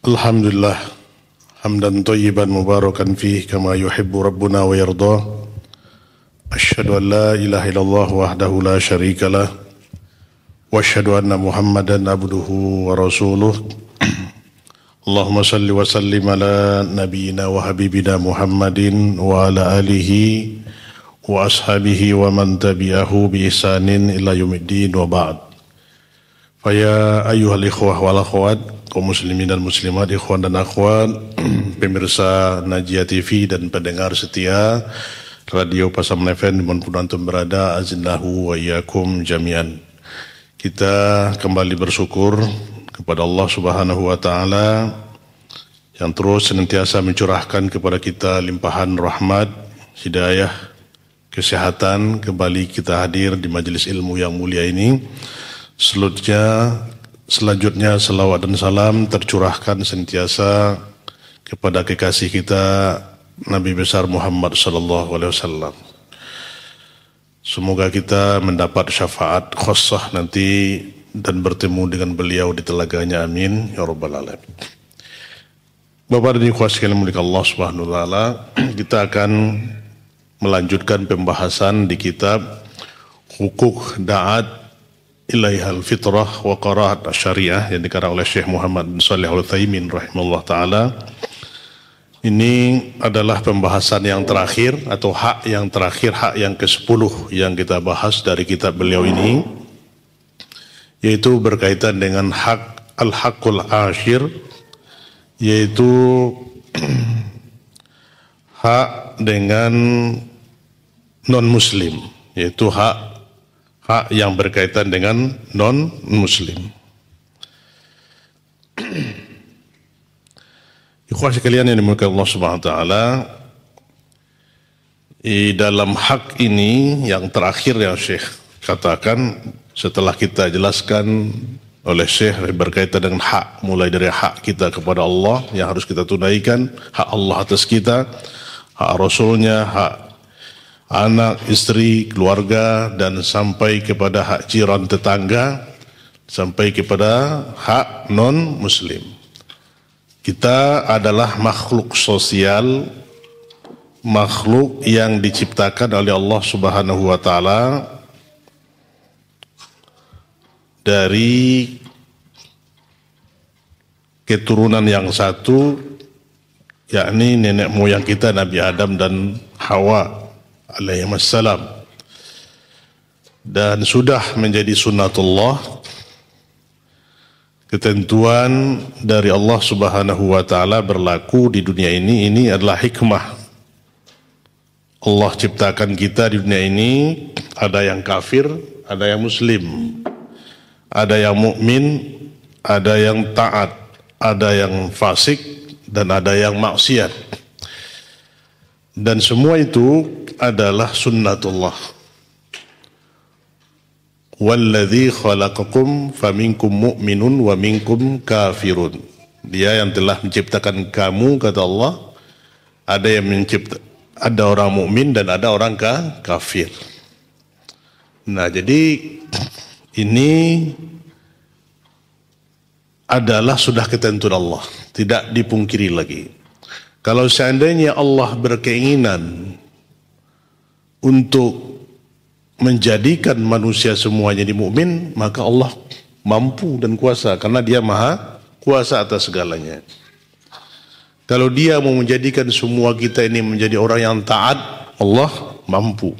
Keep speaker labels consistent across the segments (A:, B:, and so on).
A: Alhamdulillah hamdan thayyiban mubarakan fih kama yuhibbu rabbuna wa yardah. Asyhadu an la ilaha illallah wahdahu la syarikalah wa asyhadu anna Muhammadan abduhu wa rasuluh. Allahumma salli wa sallim ala nabiyyina wa habibina Muhammadin wa ala alihi wa ashabihi wa man tabi'ahu bi ihsanin ila yaumiddin wa ba'd. Faya ayyuhal ikhwah wal akhwat, kaum muslimin dan muslimat, ikhwan dan akhwat, pemirsa Najia TV dan pendengar setia Radio Pasaman FM dimanapun antum berada, azinallahu wa iyyakum jami'an. Kita kembali bersyukur kepada Allah Subhanahu wa taala yang terus senantiasa mencurahkan kepada kita limpahan rahmat, hidayah, kesehatan. Kembali kita hadir di majelis ilmu yang mulia ini. Selanjutnya selawat dan salam tercurahkan sentiasa kepada kekasih kita Nabi besar Muhammad sallallahu alaihi wasallam. Semoga kita mendapat syafaat khusus nanti dan bertemu dengan beliau di telaganya, amin ya rabbal alamin. Bapak dan ikhwah sekalian mulia Allah Subhanahu wa taala, kita akan melanjutkan pembahasan di kitab Hukuk Da'at Ilaihal Fitrah wa Qaraat Syariah yang dikarang oleh Syekh Muhammad bin Shalih Al-Utsaimin rahimahullah ta'ala. Ini adalah pembahasan yang terakhir atau hak yang terakhir, hak yang ke-10 yang kita bahas dari kitab beliau ini, yaitu berkaitan dengan hak al-haqqul ashir, yaitu hak dengan non-muslim, yaitu hak yang berkaitan dengan non-muslim. Ikhwah sekalian yang dimuliakan Allah Subhanahu wa taala, di dalam hak ini yang terakhir yang Syekh katakan setelah kita jelaskan oleh Syekh berkaitan dengan hak, mulai dari hak kita kepada Allah yang harus kita tunaikan, hak Allah atas kita, hak Rasulnya, hak anak, istri, keluarga, dan sampai kepada hak jiran tetangga, sampai kepada hak non-muslim. Kita adalah makhluk sosial, makhluk yang diciptakan oleh Allah Subhanahu wa taala dari keturunan yang satu, yakni nenek moyang kita Nabi Adam dan Hawa alaihissalam, dan sudah menjadi sunnatullah, ketentuan dari Allah Subhanahu wa taala berlaku di dunia ini. Ini adalah hikmah Allah ciptakan kita di dunia ini. Ada yang kafir, ada yang muslim, ada yang mukmin, ada yang taat, ada yang fasik, dan ada yang maksiat. Dan semua itu adalah sunnatullah. Walladzi khalaqakum faminkum mu'minun wa minkum kafirun. Dia yang telah menciptakan kamu, kata Allah. Ada yang ada orang mukmin dan ada orang kafir. Nah, jadi ini adalah sudah ketentuan Allah, tidak dipungkiri lagi. Kalau seandainya Allah berkeinginan untuk menjadikan manusia semuanya jadi mukmin, maka Allah mampu dan kuasa, karena Dia maha kuasa atas segalanya. Kalau Dia mau menjadikan semua kita ini menjadi orang yang taat, Allah mampu.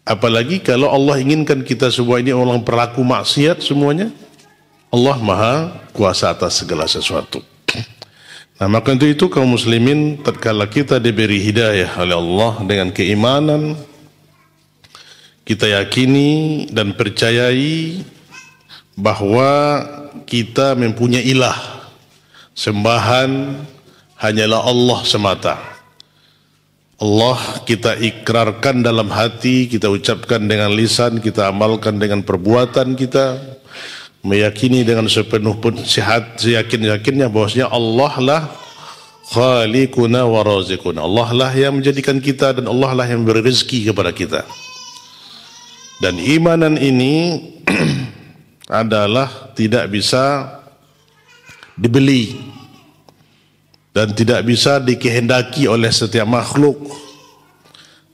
A: Apalagi kalau Allah inginkan kita semua ini orang pelaku maksiat semuanya, Allah maha kuasa atas segala sesuatu. Nah, maka untuk itu kaum muslimin, tatkala kita diberi hidayah oleh Allah dengan keimanan, kita yakini dan percayai bahwa kita mempunyai ilah, sembahan hanyalah Allah semata. Allah kita ikrarkan dalam hati, kita ucapkan dengan lisan, kita amalkan dengan perbuatan kita, meyakini dengan sepenuh pun seyakin-yakinnya bahwasanya Allah lah khaliquna wa raziquna. Allah lah yang menjadikan kita dan Allah lah yang memberi rezeki kepada kita. Dan imanan ini adalah tidak bisa dibeli dan tidak bisa dikehendaki oleh setiap makhluk.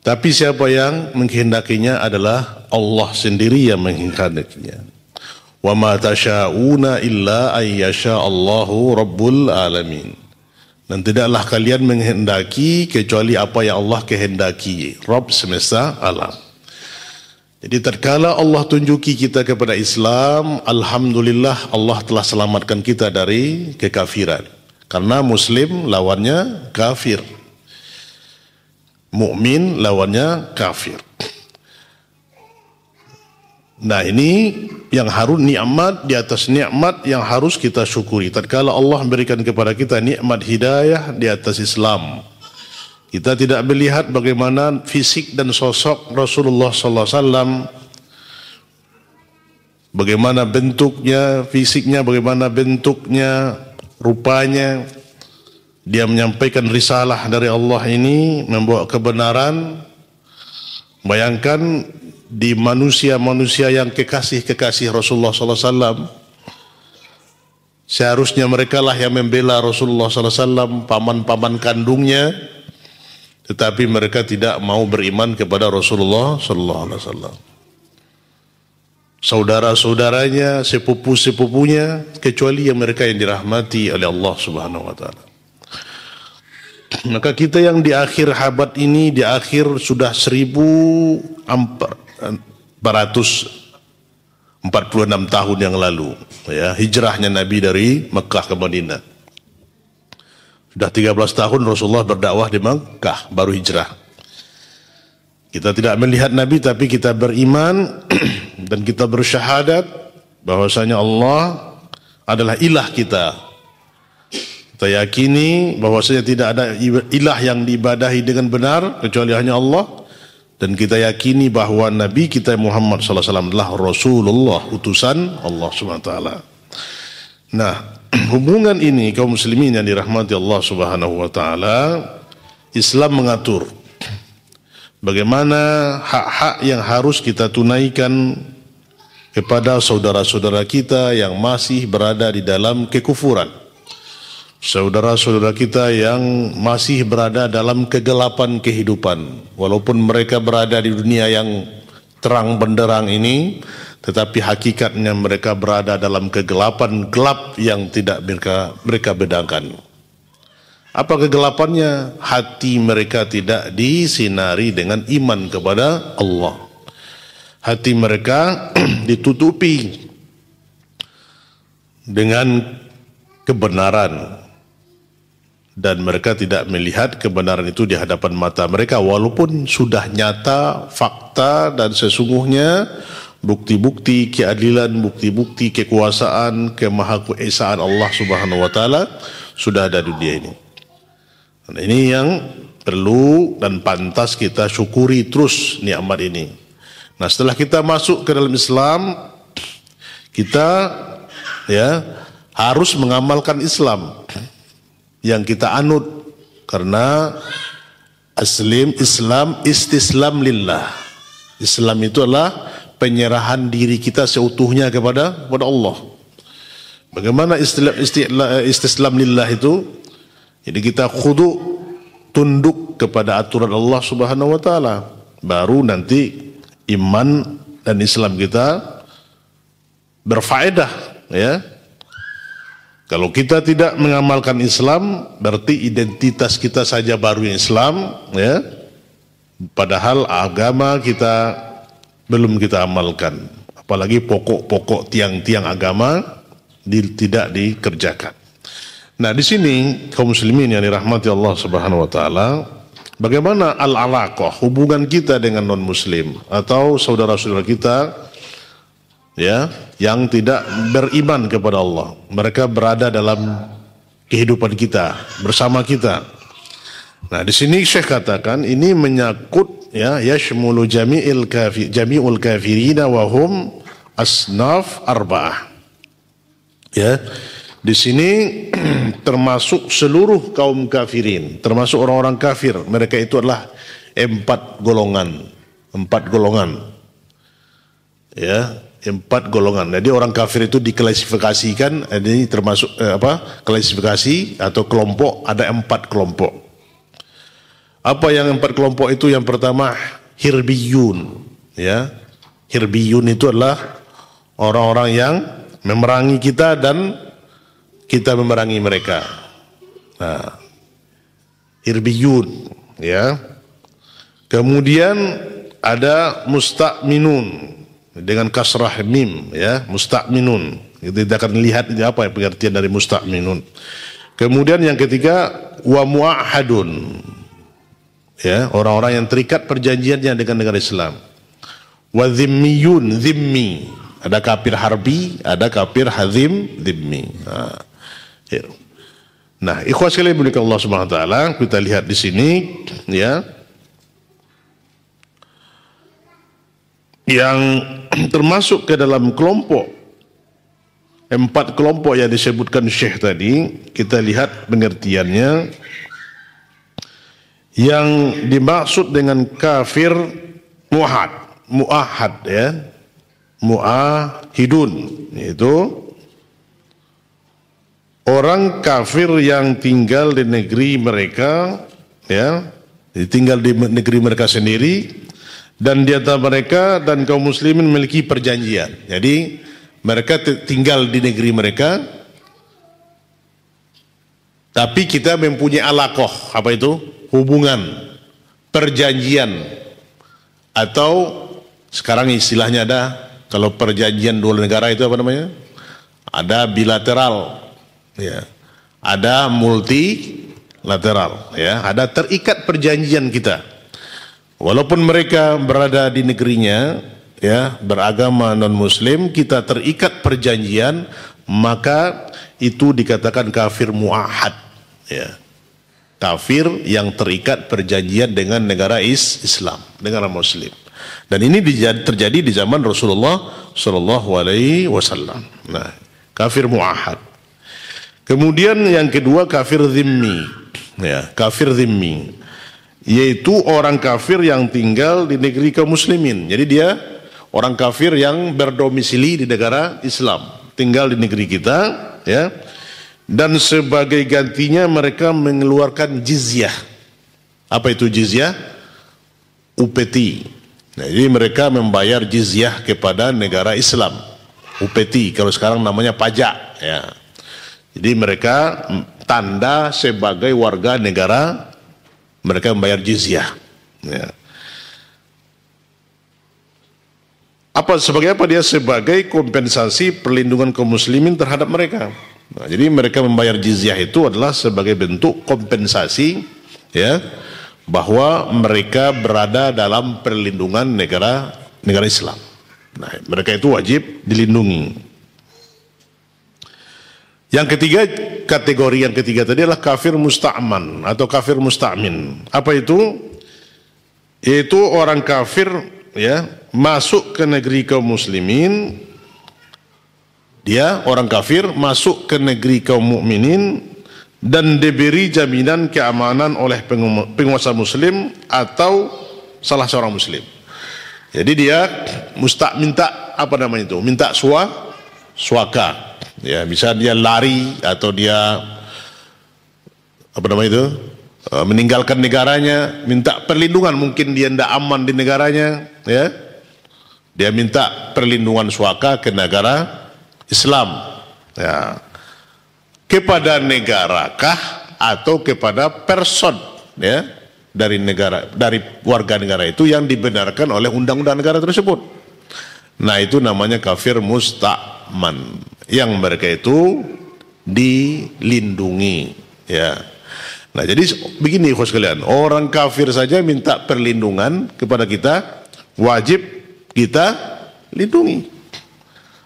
A: Tapi siapa yang mengkehendakinya adalah Allah sendiri yang mengkehendakinya. Wa ma tasyauna illa ayyasha Allahu rabbul alamin. Dan tidaklah kalian menghendaki kecuali apa yang Allah kehendaki, Rabb semesta alam. Jadi tatkala Allah tunjuki kita kepada Islam, alhamdulillah Allah telah selamatkan kita dari kekafiran. Karena muslim lawannya kafir. Mukmin lawannya kafir. Nah, ini yang harus nikmat di atas nikmat yang harus kita syukuri. Tatkala Allah memberikan kepada kita nikmat hidayah di atas Islam, kita tidak melihat bagaimana fisik dan sosok Rasulullah sallallahu alaihi wasallam, bagaimana bentuknya, fisiknya, bagaimana bentuknya, rupanya. Dia menyampaikan risalah dari Allah ini, membawa kebenaran. Bayangkan di manusia-manusia yang kekasih-kekasih Rasulullah sallallahu alaihi wasallam, seharusnya mereka lah yang membela Rasulullah sallallahu alaihi wasallam, paman-paman kandungnya, tetapi mereka tidak mau beriman kepada Rasulullah sallallahu alaihi wasallam. Saudara-saudaranya, sepupu-sepupunya, kecuali yang mereka yang dirahmati oleh Allah Subhanahu wa taala. Maka kita yang di akhir abad ini, di akhir sudah 1446 tahun yang lalu, ya, hijrahnya Nabi dari Mekah ke Madinah. Sudah 13 tahun Rasulullah berdakwah di Mekah, baru hijrah. Kita tidak melihat Nabi, tapi kita beriman dan kita bersyahadat bahwasanya Allah adalah ilah kita. Kita yakini bahwasanya tidak ada ilah yang diibadahi dengan benar kecuali hanya Allah, dan kita yakini bahwa Nabi kita Muhammad sallallahu alaihi wasallam adalah Rasulullah, utusan Allah Subhanahu wa taala. Nah, hubungan ini kaum muslimin yang dirahmati Allah Subhanahu wa taala, Islam mengatur bagaimana hak-hak yang harus kita tunaikan kepada saudara-saudara kita yang masih berada di dalam kekufuran. Saudara-saudara kita yang masih berada dalam kegelapan kehidupan, walaupun mereka berada di dunia yang terang benderang ini, tetapi hakikatnya mereka berada dalam kegelapan gelap yang tidak mereka bedakan. Apa kegelapannya? Hati mereka tidak disinari dengan iman kepada Allah. Hati mereka ditutupi dengan kebenaran, dan mereka tidak melihat kebenaran itu di hadapan mata mereka, walaupun sudah nyata fakta dan sesungguhnya bukti-bukti keadilan, bukti-bukti kekuasaan, kemahakuesaan Allah Subhanahu wa taala sudah ada di dunia ini. Dan ini yang perlu dan pantas kita syukuri terus nikmat ini. Nah, setelah kita masuk ke dalam Islam, kita harus mengamalkan Islam yang kita anut, karena Islam istislam lillah. Islam itu adalah penyerahan diri kita seutuhnya kepada Allah. Bagaimana istislam lillah itu? Jadi kita khudu, tunduk kepada aturan Allah Subhanahu wa taala. Baru nanti iman dan Islam kita berfaedah, ya. Kalau kita tidak mengamalkan Islam, berarti identitas kita saja baru Islam, ya. Padahal agama kita belum kita amalkan. Apalagi pokok-pokok tiang-tiang agama tidak dikerjakan. Nah, di sini kaum muslimin yang dirahmati Allah Subhanahu wa taala, bagaimana al-alaqah, hubungan kita dengan non-muslim atau saudara-saudara kita, ya, yang tidak beriman kepada Allah. Mereka berada dalam kehidupan kita, bersama kita. Nah, di sini Syekh katakan ini menyangkut, ya, yashmulu jami'ul kafirina wa hum asnaf arba'ah. Ya, di sini termasuk seluruh kaum kafirin, termasuk orang-orang kafir. Mereka itu adalah empat golongan. Ya, 4 golongan. Jadi orang kafir itu diklasifikasikan, ini termasuk klasifikasi atau kelompok, ada 4 kelompok. Apa yang 4 kelompok itu? Yang pertama hirbiyun, ya. Hirbiyun itu adalah orang-orang yang memerangi kita dan kita memerangi mereka. Nah, hirbiyun, ya. Kemudian ada musta'minun dengan kasrah mim, ya, musta'minun. Kita akan lihat ini apa pengertian dari musta'minun. Kemudian yang ketiga wa mu'ahadun, ya, orang-orang yang terikat perjanjiannya dengan negara Islam. Wa zimmiyun, zimmi, ada kafir harbi, ada kafir hazim, zimmi. Nah, ikhwas sekalian yang Allah Subhanahu wa taala, kita lihat di sini, ya, yang termasuk ke dalam kelompok 4 kelompok yang disebutkan Syekh tadi, kita lihat pengertiannya. Yang dimaksud dengan kafir muahad, ya, muahidun, yaitu orang kafir yang tinggal di negeri mereka, ya, tinggal di negeri mereka sendiri, dan di antara mereka dan kaum muslimin memiliki perjanjian. Jadi mereka tinggal di negeri mereka, tapi kita mempunyai alaqah, apa itu? Hubungan, perjanjian, atau sekarang istilahnya ada, kalau perjanjian 2 negara itu apa namanya? Ada bilateral, ya, ada multilateral, ya, ada terikat perjanjian kita. Walaupun mereka berada di negerinya, ya, beragama non-muslim, kita terikat perjanjian, maka itu dikatakan kafir muahad, ya. Kafir yang terikat perjanjian dengan negara Islam, negara muslim. Dan ini terjadi di zaman Rasulullah sallallahu alaihi wasallam. Nah, kafir muahad. Kemudian yang kedua kafir zimmi, ya, kafir zimmi, yaitu orang kafir yang tinggal di negeri kaum muslimin. Jadi dia orang kafir yang berdomisili di negara Islam, tinggal di negeri kita, ya. Dan sebagai gantinya mereka mengeluarkan jizyah. Apa itu jizyah? Upeti. Nah, jadi mereka membayar jizyah kepada negara Islam. Upeti, kalau sekarang namanya pajak, ya. Jadi mereka tanda sebagai warga negara, mereka membayar jizyah, ya. Sebagai apa dia? Sebagai kompensasi perlindungan kaum muslimin terhadap mereka. Nah, jadi mereka membayar jizyah itu adalah sebagai bentuk kompensasi, ya, bahwa mereka berada dalam perlindungan negara Islam. Nah, mereka itu wajib dilindungi. Yang ketiga, kategori yang ketiga tadi adalah kafir musta'man atau kafir musta'min. Apa itu? Yaitu orang kafir, ya, masuk ke negeri kaum muslimin. Dia orang kafir masuk ke negeri kaum mukminin dan diberi jaminan keamanan oleh penguasa muslim atau salah seorang muslim. Jadi dia minta apa namanya itu? Minta suaka. Ya, bisa dia lari atau dia apa namanya itu? Meninggalkan negaranya, minta perlindungan, mungkin dia tidak aman di negaranya, ya. Dia minta perlindungan suaka ke negara Islam, ya, kepada negarakah atau kepada person, ya, dari warga negara itu yang dibenarkan oleh undang-undang negara tersebut. Nah, itu namanya kafir musta'man, yang mereka itu dilindungi, ya. Nah, jadi begini ikhwas sekalian, orang kafir saja minta perlindungan kepada kita, wajib kita lindungi.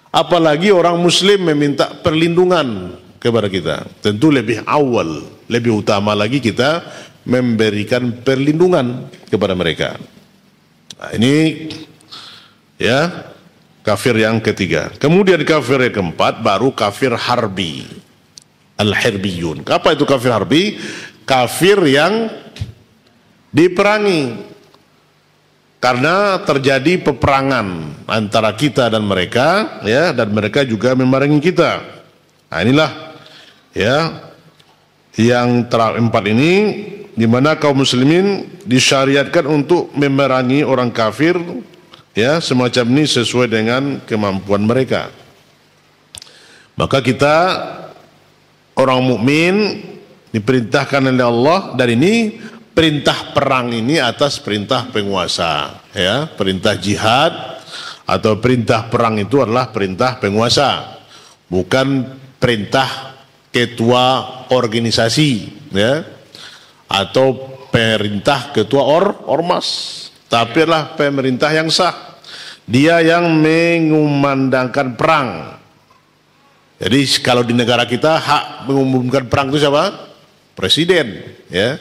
A: Apalagi orang muslim meminta perlindungan kepada kita, tentu lebih awal, lebih utama lagi kita memberikan perlindungan kepada mereka. Nah, ini, ya, kafir yang ketiga. Kemudian kafir yang keempat baru kafir harbi, al-hirbiyun. Apa itu kafir harbi? Kafir yang diperangi, karena terjadi peperangan antara kita dan mereka, ya, dan mereka juga memerangi kita. Nah, inilah ya yang terempat ini, di mana kaum muslimin disyariatkan untuk memerangi orang kafir, ya, semacam ini sesuai dengan kemampuan mereka. Maka kita orang mukmin diperintahkan oleh Allah, dan ini perintah perang ini atas perintah penguasa, ya, perintah jihad atau perintah perang itu adalah perintah penguasa, bukan perintah ketua organisasi, ya, atau perintah ketua ormas, tapi adalah pemerintah yang sah. Dia yang mengumandangkan perang. Jadi kalau di negara kita hak mengumumkan perang itu siapa? Presiden, ya.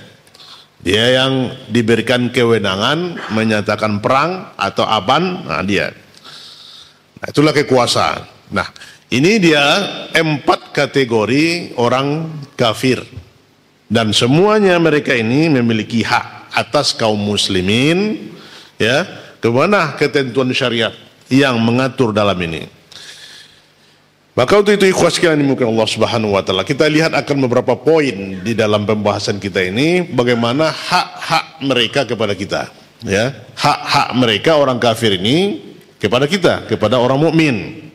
A: Dia yang diberikan kewenangan menyatakan perang atau aban, nah dia. Nah, itulah kekuasaan. Nah, ini dia 4 kategori orang kafir. Dan semuanya mereka ini memiliki hak atas kaum muslimin, ya, kemana ketentuan syariat yang mengatur dalam ini. Maka untuk itu ikhwah sekalian dimulakan Allah Subhanahu wa taala, kita lihat akan beberapa poin di dalam pembahasan kita ini, bagaimana hak-hak mereka kepada kita, ya. Hak-hak mereka orang kafir ini kepada kita, kepada orang mukmin.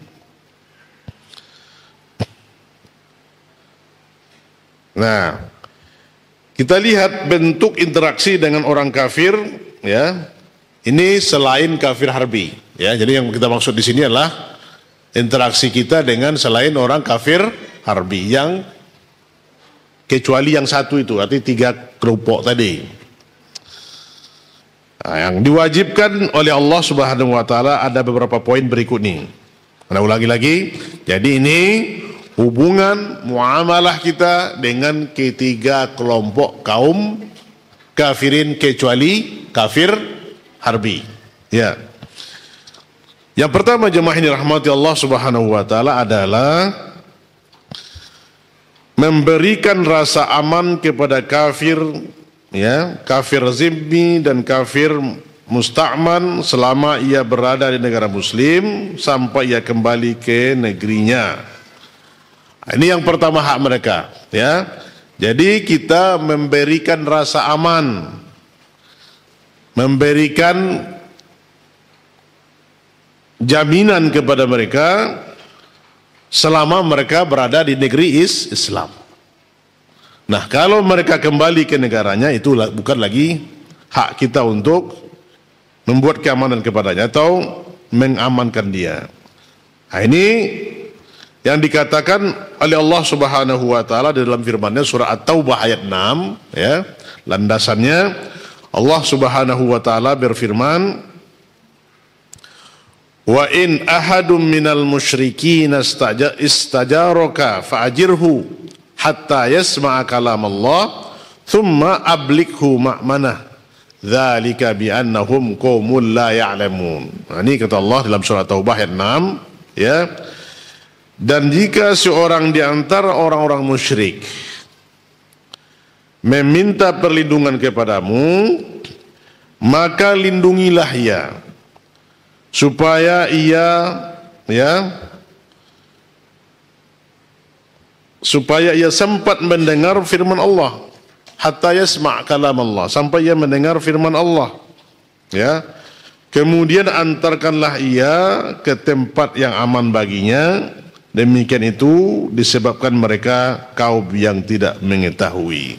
A: Nah, kita lihat bentuk interaksi dengan orang kafir, ya. Ini selain kafir harbi, ya. Jadi yang kita maksud di sini adalah interaksi kita dengan selain orang kafir harbi, yang kecuali yang satu itu, artinya 3 kelompok tadi. Nah, yang diwajibkan oleh Allah Subhanahu wa taala ada beberapa poin berikut ini. Nah, ulangi lagi. Jadi ini hubungan muamalah kita dengan ketiga kelompok kaum kafirin kecuali kafir harbi, ya. Yang pertama jemaah ini rahmati Allah Subhanahu wa taala adalah memberikan rasa aman kepada kafir, ya, kafir zimmi dan kafir musta'man selama ia berada di negara muslim sampai ia kembali ke negerinya. Ini yang pertama hak mereka, ya. Jadi kita memberikan rasa aman, memberikan jaminan kepada mereka selama mereka berada di negeri Islam. Nah, kalau mereka kembali ke negaranya, itu bukan lagi hak kita untuk membuat keamanan kepadanya atau mengamankan dia. Nah, ini yang dikatakan oleh Allah Subhanahu wa taala dalam firman-Nya surah At-Taubah ayat 6, ya. Landasannya Allah Subhanahu wa taala berfirman, wa in ahadum minal musyrikin istajaraka fa'ajirhu hatta yasma'a kalam Allah thumma ablikhu ma'manah dzalika bi'annahum qaumul la ya'lamun. Nah, ini kata Allah dalam surah Taubah ayat 6, ya. Dan jika seorang di antara orang-orang musyrik meminta perlindungan kepadamu, maka lindungilah ia supaya ia, ya, supaya ia sempat mendengar firman Allah, hatta yasma' kalam Allah, sampai ia mendengar firman Allah, ya. Kemudian antarkanlah ia ke tempat yang aman baginya. Demikian itu disebabkan mereka kaum yang tidak mengetahui.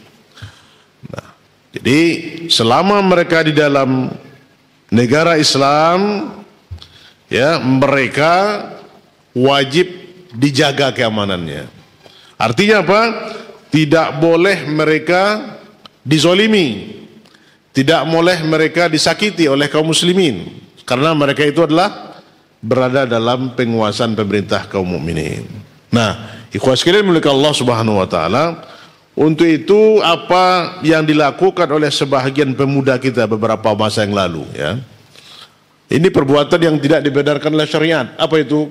A: Nah, jadi selama mereka di dalam negara Islam, ya, mereka wajib dijaga keamanannya. Artinya apa? Tidak boleh mereka dizolimi, tidak boleh mereka disakiti oleh kaum muslimin, karena mereka itu adalah berada dalam penguasaan pemerintah kaum mukminin. Nah, ikhwah sekalian milik Allah Subhanahu wa taala, untuk itu apa yang dilakukan oleh sebahagian pemuda kita beberapa masa yang lalu, ya. Ini perbuatan yang tidak dibenarkan oleh syariat. Apa itu?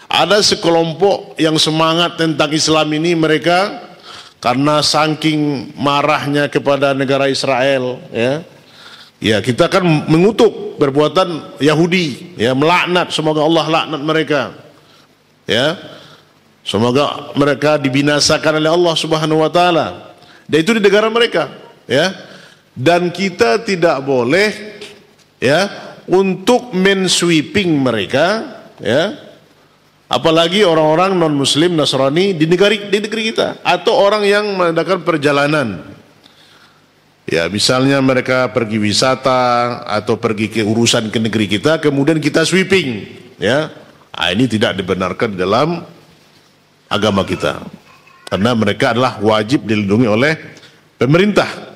A: Ada sekelompok yang semangat tentang Islam ini, mereka karena saking marahnya kepada negara Israel, ya. Ya, kita kan mengutuk perbuatan Yahudi, ya, melaknat, semoga Allah laknat mereka, ya, semoga mereka dibinasakan oleh Allah Subhanahu wa taala. Dan itu di negara mereka, ya. Dan kita tidak boleh, ya, untuk mensweeping mereka, ya, apalagi orang-orang non muslim Nasrani di negeri kita, atau orang yang mengadakan perjalanan, ya, misalnya mereka pergi wisata atau pergi ke urusan ke negeri kita, kemudian kita sweeping, ya. Ini tidak dibenarkan dalam agama kita, karena mereka adalah wajib dilindungi oleh pemerintah.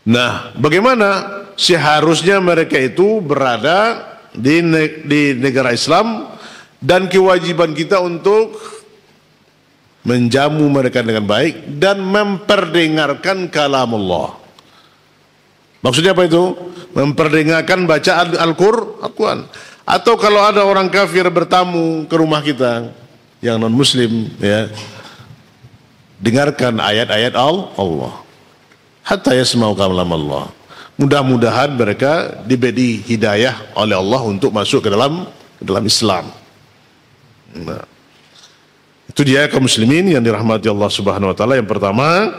A: Nah, bagaimana seharusnya mereka itu berada di negara Islam, dan kewajiban kita untuk menjamu mereka dengan baik dan memperdengarkan kalam Allah. Maksudnya apa itu? Memperdengarkan bacaan Al-Quran. Atau kalau ada orang kafir bertamu ke rumah kita yang non muslim, ya, dengarkan ayat-ayat Allah, hatta yasma'u kalam Allah. Mudah-mudahan mereka diberi hidayah oleh Allah untuk masuk ke dalam Islam. Nah, itu dia kaum muslimin yang dirahmati Allah Subhanahu wa taala. Yang pertama,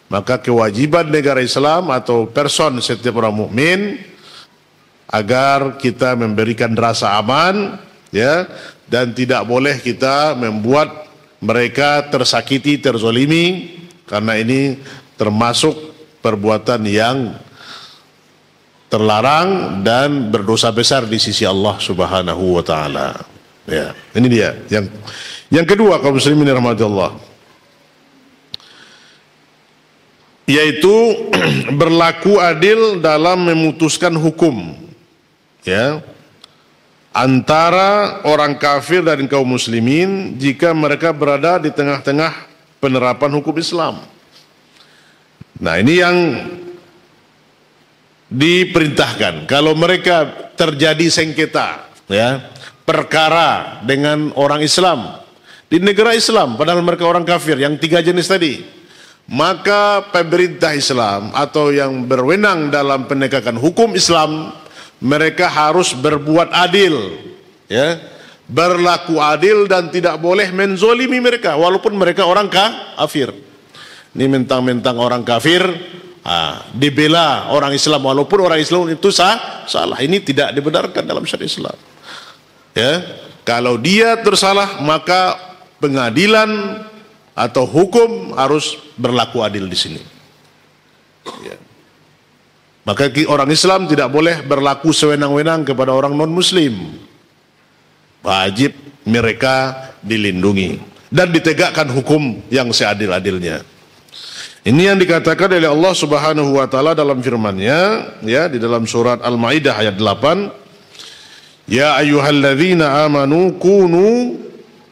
A: maka kewajiban negara Islam atau person setiap orang mukmin agar kita memberikan rasa aman, ya, dan tidak boleh kita membuat mereka tersakiti, terzolimi, karena ini termasuk perbuatan yang terlarang dan berdosa besar di sisi Allah Subhanahu wa taala. Ya, ini dia. Yang kedua, kaum muslimin rahmati Allah, yaitu berlaku adil dalam memutuskan hukum, ya, antara orang kafir dan kaum muslimin jika mereka berada di tengah-tengah penerapan hukum Islam. Nah, ini yang diperintahkan. Kalau mereka terjadi sengketa, ya, perkara dengan orang Islam di negara Islam, padahal mereka orang kafir, yang tiga jenis tadi, maka pemerintah Islam atau yang berwenang dalam penegakan hukum Islam, mereka harus berbuat adil, ya, berlaku adil dan tidak boleh menzolimi mereka walaupun mereka orang kafir. Ini mentang-mentang orang kafir, dibela orang Islam walaupun orang Islam itu salah. Ini tidak dibenarkan dalam syariat Islam. Ya, kalau dia tersalah, maka pengadilan atau hukum harus berlaku adil di sini. Ya. Maka orang Islam tidak boleh berlaku sewenang-wenang kepada orang non-Muslim. Wajib mereka dilindungi dan ditegakkan hukum yang seadil-adilnya. Ini yang dikatakan oleh Allah Subhanahu wa taala dalam firman-Nya, ya, di dalam surat Al-Maidah ayat 8. Ya ayyuhalladzina amanu kunu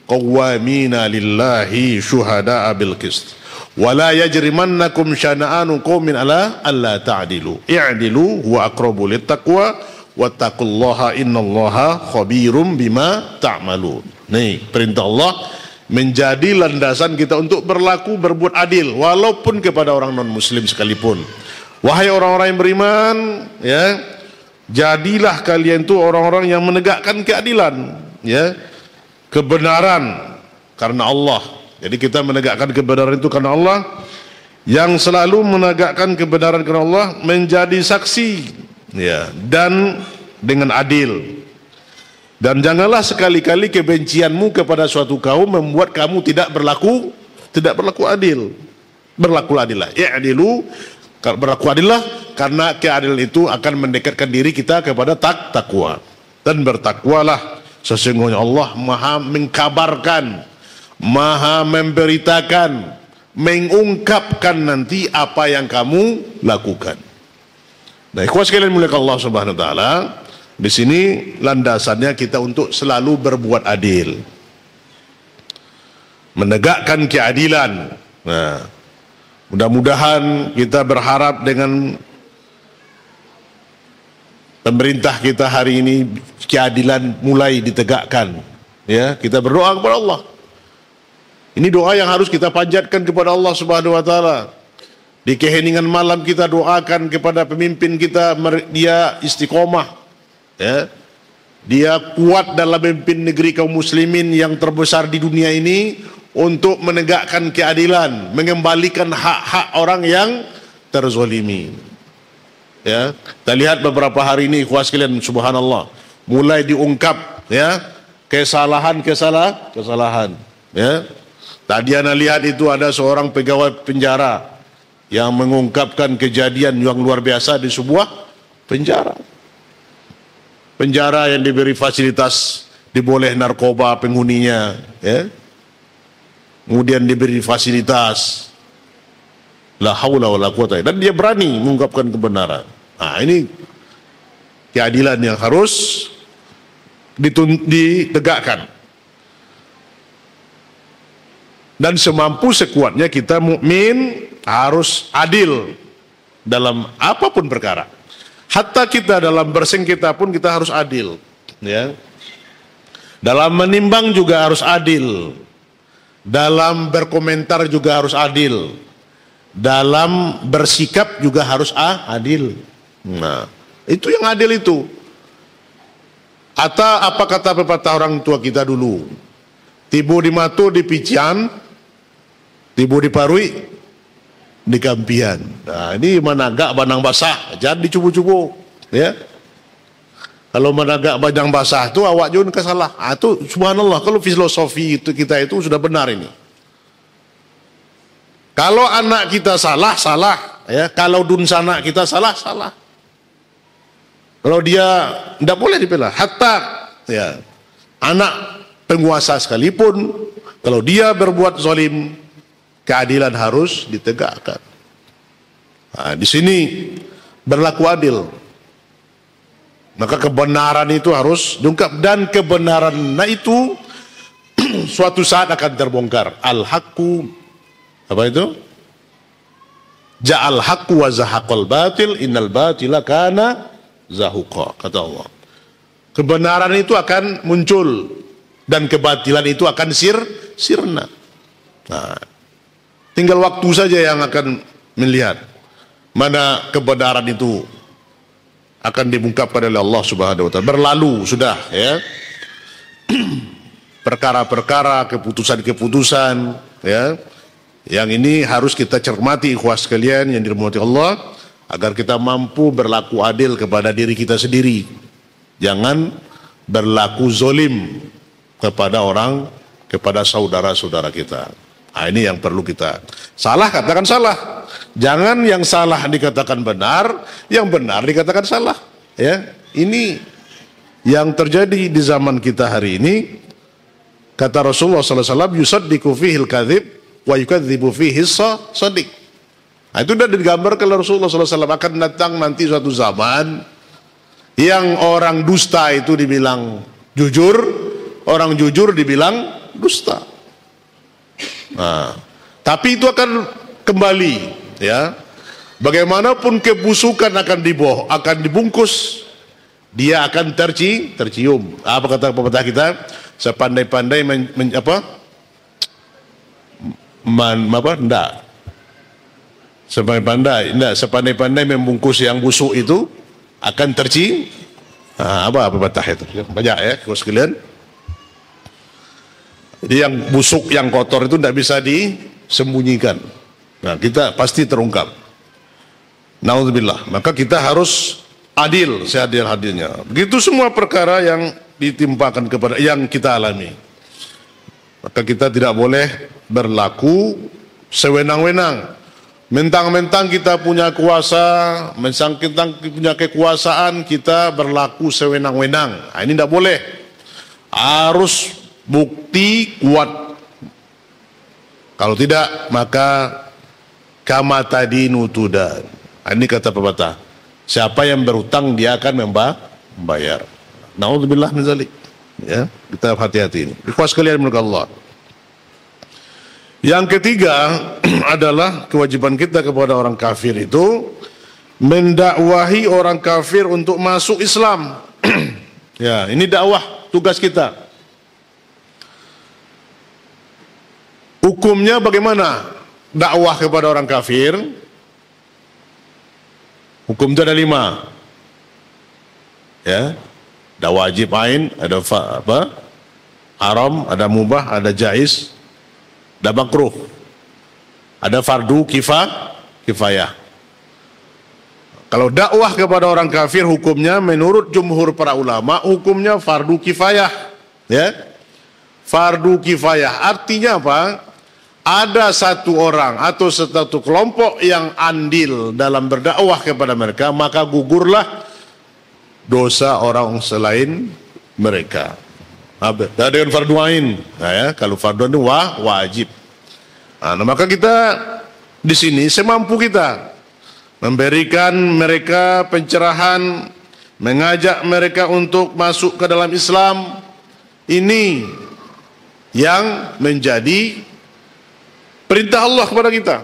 A: qawwamina lillahi syuhada'a bil qist wa la yajrimannakum syana'anu qaumin ala alla ta'dilu i'dilu huwa aqrabu littaqwa wattaqullaha innallaha khabirum bima ta'malun. Nih, perintah Allah menjadi landasan kita untuk berbuat adil walaupun kepada orang non muslim sekalipun. Wahai orang-orang yang beriman, ya, jadilah kalian itu orang-orang yang menegakkan keadilan, ya, kebenaran karena Allah. Jadi kita menegakkan kebenaran itu karena Allah, yang selalu menegakkan kebenaran karena Allah, menjadi saksi, ya, dan dengan adil. Dan janganlah sekali-kali kebencianmu kepada suatu kaum membuat kamu tidak berlaku adil. Berlaku adillah, i'dilu, berlaku adillah, karena keadilan itu akan mendekatkan diri kita kepada takwa. Dan bertakwalah, sesungguhnya Allah Maha mengkabarkan, Maha memberitakan, mengungkapkan nanti apa yang kamu lakukan. Nah, ikhwas sekalian mulia Allah Subhanahu wa taala, di sini landasannya kita untuk selalu berbuat adil, menegakkan keadilan. Nah, mudah-mudahan kita berharap dengan pemerintah kita hari ini keadilan mulai ditegakkan. Ya, kita berdoa kepada Allah. Ini doa yang harus kita panjatkan kepada Allah Subhanahu wa taala. Di keheningan malam kita doakan kepada pemimpin kita, dia istiqomah, ya. Dia kuat dalam memimpin negeri kaum muslimin yang terbesar di dunia ini untuk menegakkan keadilan, mengembalikan hak-hak orang yang terzolimi. Ya, kita lihat beberapa hari ini, ikhwas sekalian, subhanallah, mulai diungkap, ya, kesalahan. Ya, tadi anda lihat itu ada seorang pegawai penjara yang mengungkapkan kejadian yang luar biasa di sebuah penjara yang diberi fasilitas, diboleh narkoba penghuninya, ya. Kemudian diberi fasilitas, la haula wala quwata, dan dia berani mengungkapkan kebenaran. Nah, ini keadilan yang harus ditegakkan. Dan semampu sekuatnya kita mukmin harus adil dalam apapun perkara. Hatta kita dalam bersengketa pun kita harus adil, ya. Dalam menimbang juga harus adil. Dalam berkomentar juga harus adil. Dalam bersikap juga harus adil. Nah, itu yang adil itu. Atau apa kata pepatah orang tua kita dulu? Tibu di matu di pician, tibu di parui di kampian. Nah, ini managak banang basah, jangan dicubu-cubu, ya. Kalau managak banang basah itu awak jun kesalah. Itu subhanallah, kalau filosofi itu kita itu sudah benar ini. Kalau anak kita salah, ya. Kalau dunsana kita salah. Kalau dia tidak boleh dibela. Hatta, ya, anak penguasa sekalipun, kalau dia berbuat zalim, keadilan harus ditegakkan. Nah, di sini berlaku adil. Maka kebenaran itu harus diungkap, dan kebenaran itu suatu saat akan terbongkar. Al-haqqu, apa itu? Ja'al haqqu wa zahaqal batil, innal batila kana zahuqa, kata Allah. Kebenaran itu akan muncul dan kebatilan itu akan sirna. Nah, tinggal waktu saja yang akan melihat mana kebenaran itu akan diungkapkan oleh Allah Subhanahu wa taala. Berlalu sudah, ya. Perkara-perkara, keputusan-keputusan, ya. Yang ini harus kita cermati, ikhwas sekalian yang dirahmati Allah, agar kita mampu berlaku adil kepada diri kita sendiri. Jangan berlaku zolim kepada orang, kepada saudara-saudara kita. Nah, ini yang perlu kita. Salah katakan salah. Jangan yang salah dikatakan benar, yang benar dikatakan salah. Ya, ini yang terjadi di zaman kita hari ini. Kata Rasulullah SAW, yusaddiqu fihil kadhib wa yukadzibu fihi shadiq. Nah, itu sudah digambarkan oleh Rasulullah SAW, akan datang nanti suatu zaman yang orang dusta itu dibilang jujur, orang jujur dibilang dusta. Nah, tapi itu akan kembali, ya. Bagaimanapun kebusukan akan dibungkus, dia akan tercium. Apa kata pepatah kita? Sepandai-pandai sepandai-pandai membungkus yang busuk itu akan tercium. Nah, apa pepatah itu? Banyak, ya, kalau sekalian. Jadi yang busuk, yang kotor itu tidak bisa disembunyikan. Nah, kita pasti terungkap. Naudzubillah. Maka kita harus adil seadil-adilnya. Begitu semua perkara yang ditimpakan kepada yang kita alami. Maka kita tidak boleh berlaku sewenang-wenang. Mentang-mentang kita punya kuasa, mentang kita punya kekuasaan, kita berlaku sewenang-wenang. Nah, ini tidak boleh. Harus bukti kuat. Kalau tidak, maka kama tadinu tudan. Ini kata pepatah. Siapa yang berutang dia akan membayar. Naudzubillah min dzalik. Ya, kita hati-hati ini. Ikhwas sekalian milik Allah. Yang ketiga adalah kewajiban kita kepada orang kafir itu mendakwahi orang kafir untuk masuk Islam. Ya, ini dakwah, tugas kita. Hukumnya bagaimana dakwah kepada orang kafir? Hukum itu ada 5. Ya. Ada wajib ain, ada haram, ada mubah, ada jaiz, ada makruh. Ada fardu kifayah. Kalau dakwah kepada orang kafir hukumnya menurut jumhur para ulama hukumnya fardu kifayah, ya. Fardu kifayah artinya apa? Ada satu orang atau satu kelompok yang andil dalam berdakwah kepada mereka, maka gugurlah dosa orang selain mereka. Dan dengan fardu ain, nah ya, kalau fardu itu wajib. Nah, maka kita di sini semampu kita memberikan mereka pencerahan, mengajak mereka untuk masuk ke dalam Islam. Ini yang menjadi perintah Allah kepada kita.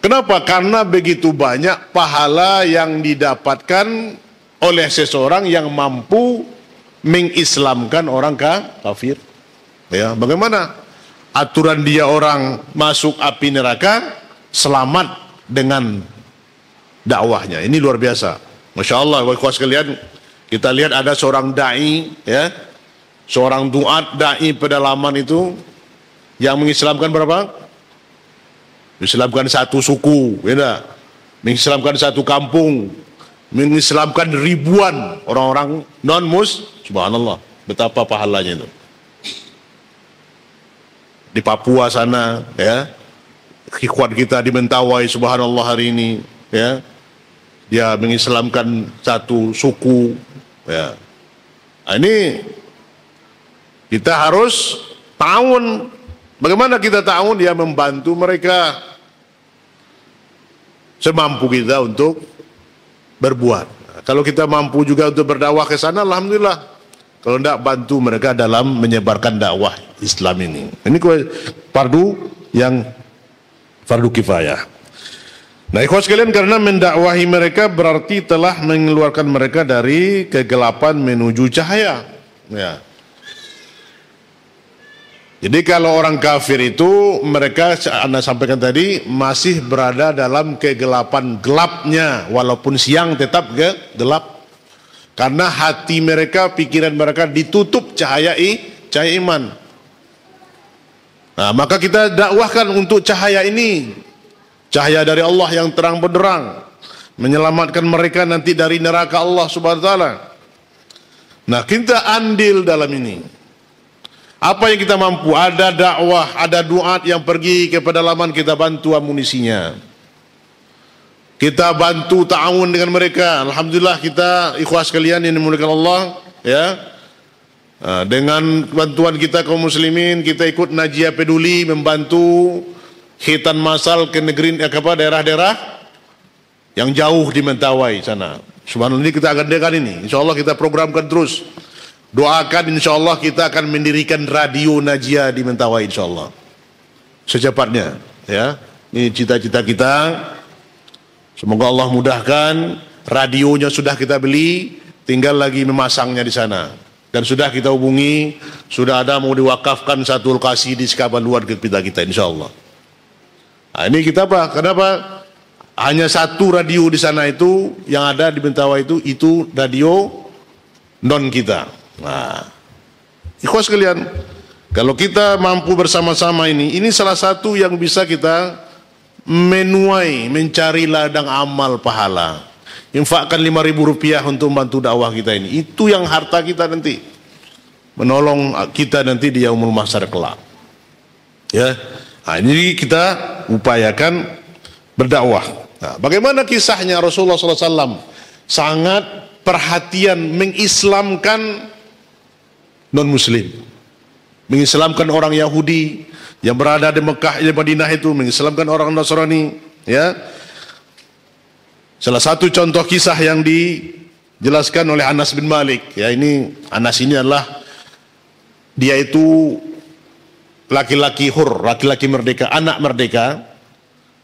A: Kenapa? Karena begitu banyak pahala yang didapatkan oleh seseorang yang mampu mengislamkan orang kafir. Ya, bagaimana aturan dia orang masuk api neraka selamat dengan dakwahnya? Ini luar biasa. Masya Allah, ikhwas sekalian, kita lihat ada seorang da'i, ya, seorang duat da'i pedalaman itu yang mengislamkan berapa? Mengislamkan satu suku, ya, mengislamkan satu kampung, mengislamkan ribuan orang-orang non-mus. Subhanallah, betapa pahalanya itu. Di Papua sana, ya, ikhwan kita di Mentawai, subhanallah hari ini, ya, dia mengislamkan satu suku, ya. Nah, ini kita harus ta'awun. Bagaimana kita ta'awun? Ya, membantu mereka semampu kita untuk berbuat. Nah, kalau kita mampu juga untuk berdakwah ke sana, alhamdulillah. Kalau tidak, bantu mereka dalam menyebarkan dakwah Islam ini. Ini fardu yang fardu kifayah. Nah, ikhwan sekalian, karena mendakwahi mereka berarti telah mengeluarkan mereka dari kegelapan menuju cahaya. Ya. Jadi kalau orang kafir itu, mereka, Anda sampaikan tadi, masih berada dalam kegelapan gelapnya, walaupun siang tetap gelap. Karena hati mereka, pikiran mereka ditutup cahaya iman. Nah, maka kita dakwahkan untuk cahaya ini, cahaya dari Allah yang terang benderang, menyelamatkan mereka nanti dari neraka Allah Subhanahu wa taala. Nah, kita andil dalam ini. Apa yang kita mampu? Ada dakwah, ada duat yang pergi ke pedalaman, kita bantu amunisinya. Kita bantu ta'awun dengan mereka. Alhamdulillah, kita ikhwas sekalian yang dimuliakan Allah, ya. Dengan bantuan kita kaum muslimin, kita ikut Najia Peduli membantu khitan masal ke negeri, ke daerah-daerah yang jauh di Mentawai sana. Subhanallah, ini kita akan dengar ini. Insyaallah kita programkan terus. Doakan, insyaallah kita akan mendirikan radio Najia di Mentawai, insyaallah secepatnya, ya. Ini cita-cita kita. Semoga Allah mudahkan. Radionya sudah kita beli, tinggal lagi memasangnya di sana. Dan sudah kita hubungi, sudah ada mau diwakafkan satu lokasi di Sekabaluan ke kita, insyaallah. Nah, ini kita apa? Kenapa? Hanya satu radio di sana itu yang ada di Mentawai itu radio non kita. Nah, ikhwas sekalian, kalau kita mampu bersama-sama ini salah satu yang bisa kita menuai, mencari ladang amal pahala. Infakkan Rp5.000 untuk membantu dakwah kita ini. Itu yang harta kita nanti, menolong kita nanti di yaumul mahsyar kelak. Ya, nah, ini kita upayakan berdakwah. Nah, bagaimana kisahnya Rasulullah SAW? Sangat perhatian mengislamkan non-muslim, mengislamkan orang Yahudi yang berada di Mekah, di Madinah itu, mengislamkan orang Nasrani, ya. Salah satu contoh kisah yang dijelaskan oleh Anas bin Malik, ya, ini Anas ini adalah dia itu laki-laki hur, laki-laki merdeka, anak merdeka,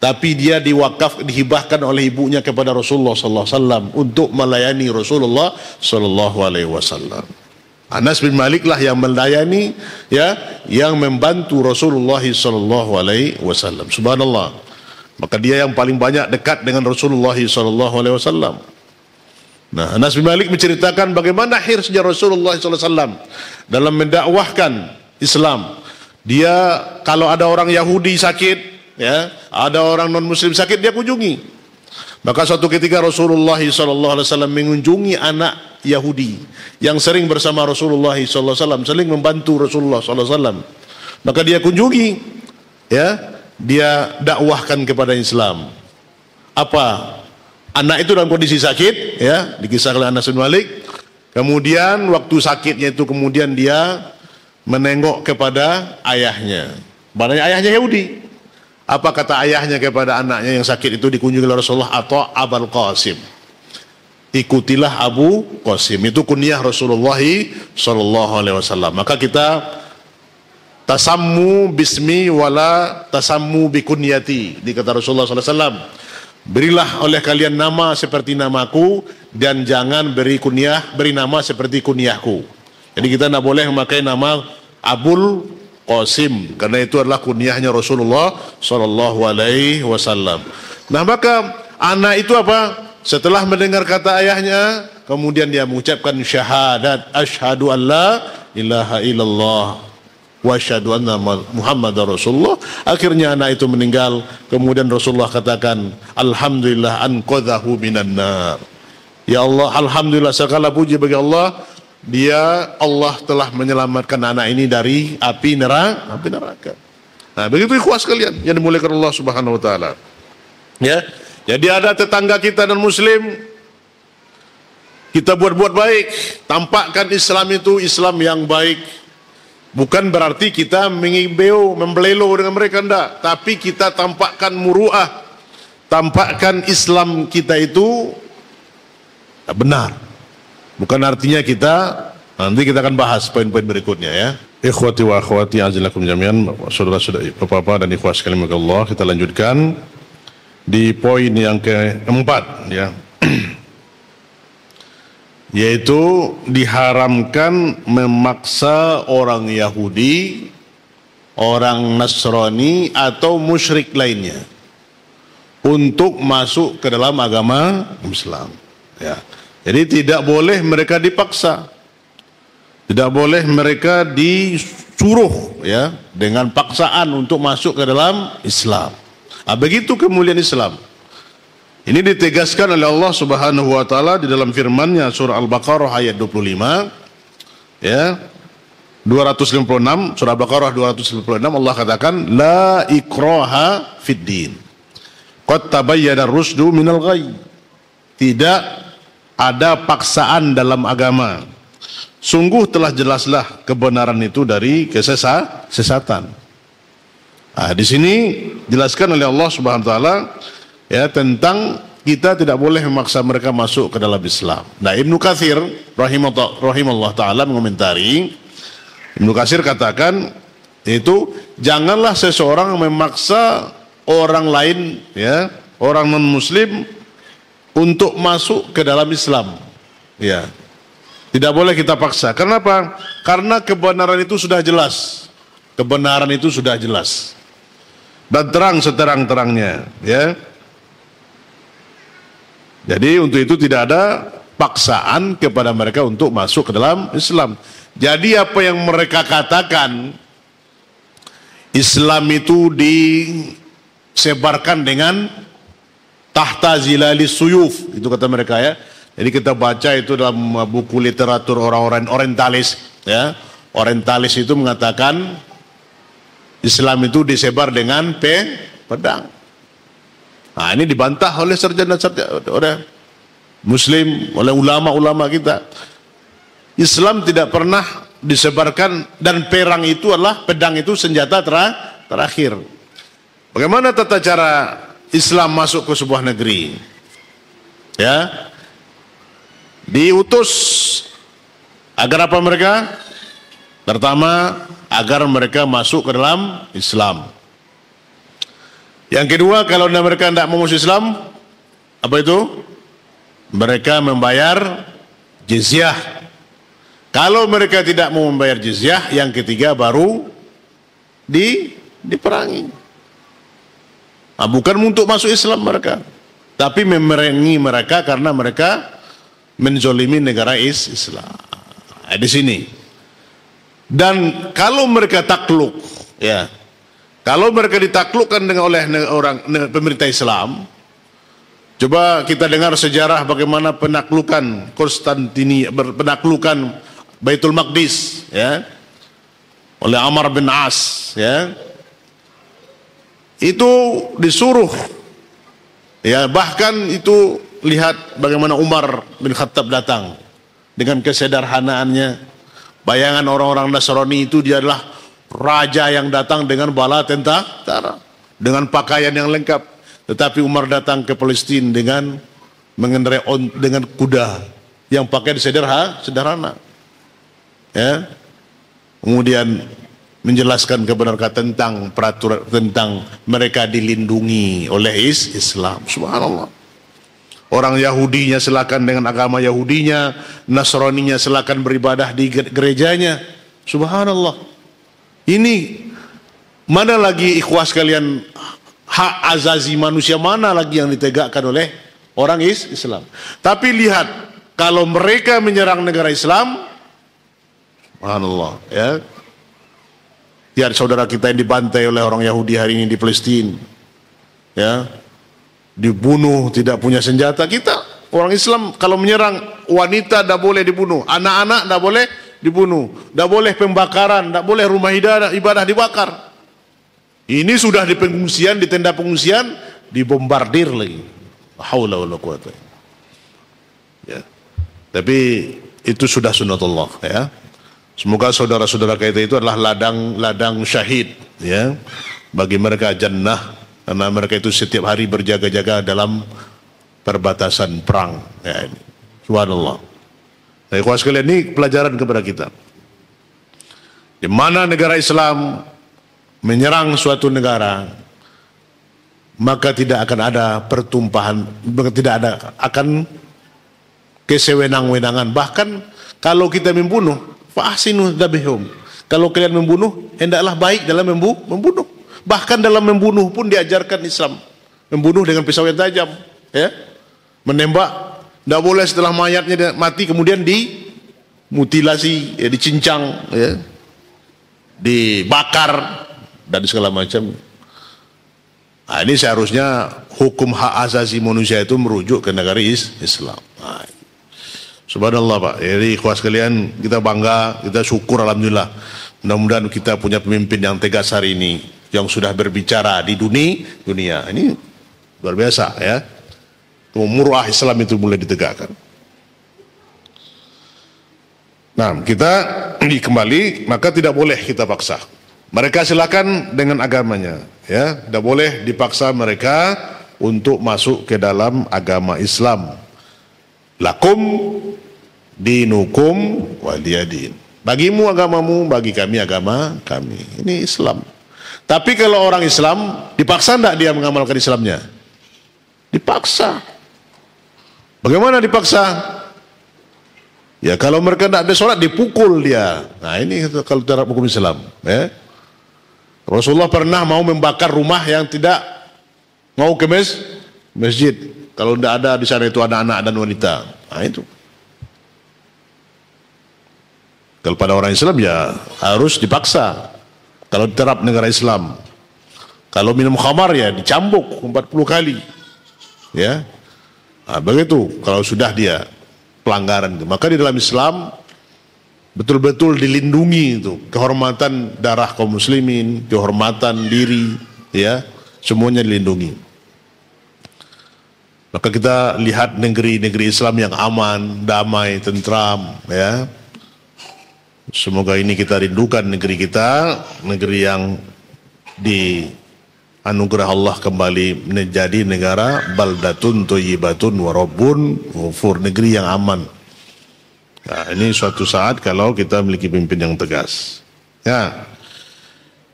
A: tapi dia dihibahkan oleh ibunya kepada Rasulullah sallallahu alaihi wasallam untuk melayani Rasulullah sallallahu alaihi wasallam. Anas bin Malik lah yang melayani, ya, yang membantu Rasulullah sallallahu alaihi wasallam. Subhanallah. Maka dia yang paling banyak dekat dengan Rasulullah SAW. Nah, Anas bin Malik menceritakan bagaimana hirsnya Rasulullah SAW dalam mendakwahkan Islam. Dia kalau ada orang Yahudi sakit, ya, ada orang non Muslim sakit, dia kunjungi. Maka suatu ketika Rasulullah SAW mengunjungi anak Yahudi yang sering bersama Rasulullah SAW, sering membantu Rasulullah SAW. Maka dia kunjungi, ya, dia dakwahkan kepada Islam. Apa? Anak itu dalam kondisi sakit, ya, dikisahkan oleh Anas bin Malik. Kemudian waktu sakitnya itu kemudian dia menengok kepada ayahnya. Maknanya ayahnya Yahudi. Apa kata ayahnya kepada anaknya yang sakit itu dikunjungi oleh Rasulullah? Atau Abul Qasim. Ikutilah Abu Qasim. Itu kunyah Rasulullah SAW. Maka kita tasammu bismi wala tasammu bikunyati, dikata Rasulullah SAW. Berilah oleh kalian nama seperti namaku dan jangan beri kunyah, beri nama seperti kunyahku. Jadi kita tidak boleh memakai nama Abul Qasim karena itu adalah kunyahnya Rasulullah SAW. Nah, maka anak itu apa? Setelah mendengar kata ayahnya, kemudian dia mengucapkan syahadat, asyhadu an la ilaha illallah wa asyhadu anna Muhammadar Rasulullah. Akhirnya anak itu meninggal. Kemudian Rasulullah katakan, alhamdulillah anqadhahu minan nar. Ya Allah, alhamdulillah, segala puji bagi Allah, Allah telah menyelamatkan anak ini dari api neraka. Nah, begitu ikhwas kalian yang dimuliakan Allah Subhanahu wa taala. Ya. Jadi ada tetangga kita dan muslim, kita buat baik, tampakkan Islam itu Islam yang baik. Bukan berarti kita membelelo dengan mereka, enggak, tapi kita tampakkan muru'ah, tampakkan Islam kita itu benar. Bukan artinya nanti kita akan bahas poin-poin berikutnya, ya. Ikhwati wa akhwati azilakum jami'an, saudara-saudara, bapak-bapak dan ikhwas sekalian Allah, kita lanjutkan di poin yang keempat, ya. Yaitu diharamkan memaksa orang Yahudi, orang Nasrani atau musyrik lainnya untuk masuk ke dalam agama Islam, ya. Jadi tidak boleh mereka dipaksa, tidak boleh mereka disuruh, ya, dengan paksaan untuk masuk ke dalam Islam. Begitu kemuliaan Islam. Ini ditegaskan oleh Allah Subhanahu wa taala di dalam firman-Nya surah Al-Baqarah ayat 25, ya. 256, surah Al-Baqarah 256, Allah katakan la ikraha fid din. Qad tabayyana ar-rusdu minal ghayy. Tidak ada paksaan dalam agama. Sungguh telah jelaslah kebenaran itu dari kesesatan. Nah, di sini dijelaskan oleh Allah Subhanahu wa taala, ya, tentang kita tidak boleh memaksa mereka masuk ke dalam Islam. Nah, Ibnu Katsir rahimahullah taala mengomentari, Ibnu Katsir katakan itu janganlah seseorang memaksa orang lain, ya, orang non muslim untuk masuk ke dalam Islam, ya. Tidak boleh kita paksa. Kenapa? Karena kebenaran itu sudah jelas. Kebenaran itu sudah jelas dan terang seterang-terangnya, ya. Jadi untuk itu tidak ada paksaan kepada mereka untuk masuk ke dalam Islam. Jadi apa yang mereka katakan Islam itu disebarkan dengan tahta zilalis suyuf, itu kata mereka, ya. Jadi kita baca itu dalam buku literatur orang-orang orientalis, ya. Orientalis itu mengatakan Islam itu disebar dengan pedang. Nah, ini dibantah oleh sarjana-sarjana, oleh muslim, oleh ulama-ulama kita. Islam tidak pernah disebarkan, dan pedang itu senjata terakhir. Bagaimana tata cara Islam masuk ke sebuah negeri? Ya, diutus agar apa mereka? Pertama, agar mereka masuk ke dalam Islam. Yang kedua, kalau mereka tidak mau masuk Islam, apa itu? Mereka membayar jizyah. Kalau mereka tidak mau membayar jizyah, yang ketiga baru diperangi. Bukan untuk masuk Islam mereka, tapi memerangi mereka karena mereka menzolimi negara Islam. Di sini. Dan kalau mereka takluk, ya, kalau mereka ditaklukkan oleh pemerintah Islam, coba kita dengar sejarah bagaimana penaklukan Konstantinia, penaklukan Baitul Maqdis, ya, oleh Amr bin As, ya. Itu disuruh, ya, bahkan itu lihat bagaimana Umar bin Khattab datang dengan kesederhanaannya. Bayangan orang-orang Nasrani itu dia adalah raja yang datang dengan bala tentara, dengan pakaian yang lengkap. Tetapi Umar datang ke Palestina dengan mengendarai dengan kuda yang pakaian sederhana, ya. Kemudian menjelaskan kepada mereka tentang peraturan, tentang mereka dilindungi oleh Islam. Subhanallah. Orang Yahudinya silakan dengan agama Yahudinya, Nasraninya silakan beribadah di gerejanya. Subhanallah. Ini mana lagi ikhwas kalian, hak azazi manusia mana lagi yang ditegakkan oleh orang Islam. Tapi lihat, kalau mereka menyerang negara Islam, subhanallah, ya. Lihat saudara kita yang dibantai oleh orang Yahudi hari ini di Palestina, ya, dibunuh, tidak punya senjata. Kita orang Islam kalau menyerang wanita tidak boleh dibunuh, anak-anak tidak boleh dibunuh, tidak boleh pembakaran, tidak boleh rumah ibadah dibakar. Ini sudah di pengungsian, di tenda pengungsian dibombardir lagi. Haula wala quwata. Ya. Tapi itu sudah sunatullah, ya. Semoga saudara-saudara kita itu adalah ladang syahid, ya, bagi mereka jannah, karena mereka itu setiap hari berjaga-jaga dalam perbatasan perang, ya. Ini subhanallah. Nah, ikhwan sekalian, ini pelajaran kepada kita. Di mana negara Islam menyerang suatu negara, maka tidak akan ada pertumpahan, tidak ada akan kesewenang-wenangan. Bahkan kalau kita membunuh, fa'asinu dzabihum. Kalau kalian membunuh, hendaklah baik dalam membunuh. Bahkan dalam membunuh pun diajarkan Islam. Membunuh dengan pisau yang tajam, ya. Menembak, tidak boleh setelah mayatnya mati kemudian dimutilasi, ya, dicincang, ya, dibakar dan segala macam. Nah, ini seharusnya hukum hak asasi manusia itu merujuk ke negara Islam. Nah, subhanallah Pak. Jadi ikhwas sekalian, kita bangga, kita syukur alhamdulillah. Mudah-mudahan kita punya pemimpin yang tegas hari ini, yang sudah berbicara di dunia. Ini luar biasa, ya. Murah Islam itu mulai ditegakkan. Nah, kita kembali, maka tidak boleh kita paksa. Mereka silakan dengan agamanya, ya. Tidak boleh dipaksa mereka untuk masuk ke dalam agama Islam. Lakum dinukum waliyadin. Bagimu agamamu, bagi kami agama kami. Ini Islam. Tapi kalau orang Islam dipaksa tidak dia mengamalkan Islamnya? Dipaksa. Bagaimana dipaksa? Ya kalau mereka tidak ada sholat dipukul dia. Nah ini kalau cara hukum Islam, ya. Rasulullah pernah mau membakar rumah yang tidak mau ke masjid. Kalau tidak ada di sana itu anak-anak dan wanita. Nah itu. Kalau pada orang Islam ya harus dipaksa. Kalau diterap negara Islam. Kalau minum khamar ya dicambuk 40 kali. Ya. Nah, begitu kalau sudah dia pelanggaran itu. Maka di dalam Islam betul-betul dilindungi itu kehormatan darah kaum muslimin, kehormatan diri, ya, semuanya dilindungi. Maka kita lihat negeri-negeri Islam yang aman, damai, tentram, ya. Semoga ini kita rindukan negeri kita, negeri yang dianugerah Allah kembali menjadi negara baldatun thayyibatun wa rabbun ghafur, negeri yang aman. Nah, ini suatu saat kalau kita memiliki pemimpin yang tegas. Ya.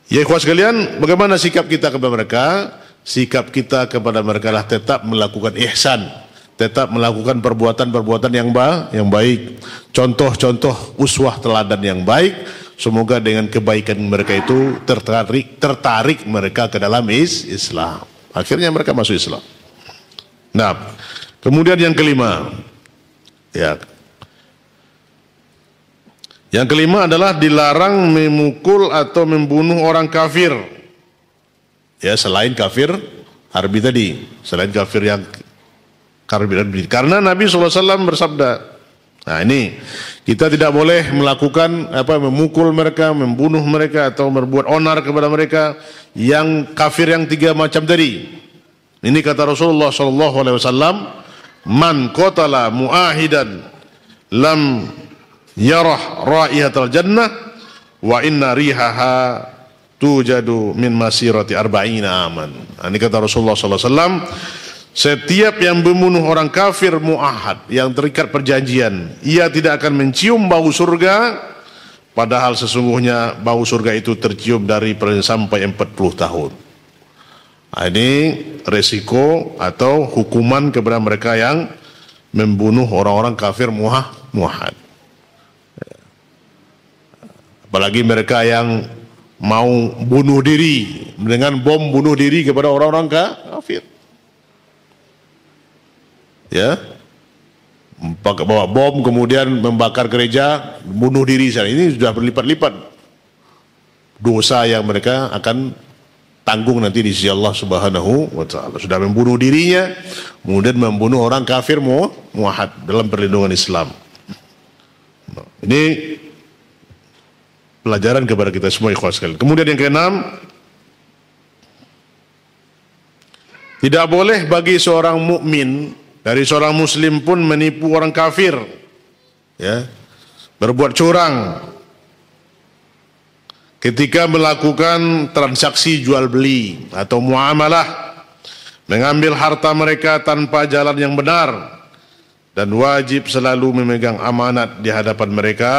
A: Ya ikhwan sekalian, bagaimana sikap kita kepada mereka? Sikap kita kepada mereka adalah tetap melakukan ihsan, tetap melakukan perbuatan-perbuatan yang baik, contoh-contoh uswah teladan yang baik. Semoga dengan kebaikan mereka itu tertarik mereka ke dalam Islam. Akhirnya mereka masuk Islam. Nah, kemudian yang kelima, ya. Yang kelima adalah dilarang memukul atau membunuh orang kafir. Ya, selain kafir harbi tadi, selain kafir yang harbi. Karena Nabi SAW bersabda, nah ini kita tidak boleh melakukan memukul mereka, membunuh mereka atau berbuat onar kepada mereka yang kafir yang tiga macam tadi. Ini kata Rasulullah SAW, man qatala muahidan lam yarah raihatal jannah wa inna rihaha tujadu min masirati arba'ina aman. Ini kata Rasulullah SAW, setiap yang membunuh orang kafir muahad yang terikat perjanjian, ia tidak akan mencium bau surga, padahal sesungguhnya bau surga itu tercium dari sampai 40 tahun. Ini resiko atau hukuman kepada mereka yang membunuh orang-orang kafir muahad. Apalagi mereka yang mau bunuh diri dengan bom bunuh diri kepada orang-orang kafir. Ya, bawa bom kemudian membakar gereja, bunuh diri. Ini sudah berlipat-lipat dosa yang mereka akan tanggung nanti di sisi Allah Subhanahu wa taala. Sudah membunuh dirinya, kemudian membunuh orang kafir muahad dalam perlindungan Islam. Ini pelajaran kepada kita semua ikhwas sekalian. Kemudian yang keenam, tidak boleh bagi seorang mukmin dari seorang muslim pun menipu orang kafir, ya, berbuat curang ketika melakukan transaksi jual beli atau muamalah, mengambil harta mereka tanpa jalan yang benar, dan wajib selalu memegang amanat di hadapan mereka,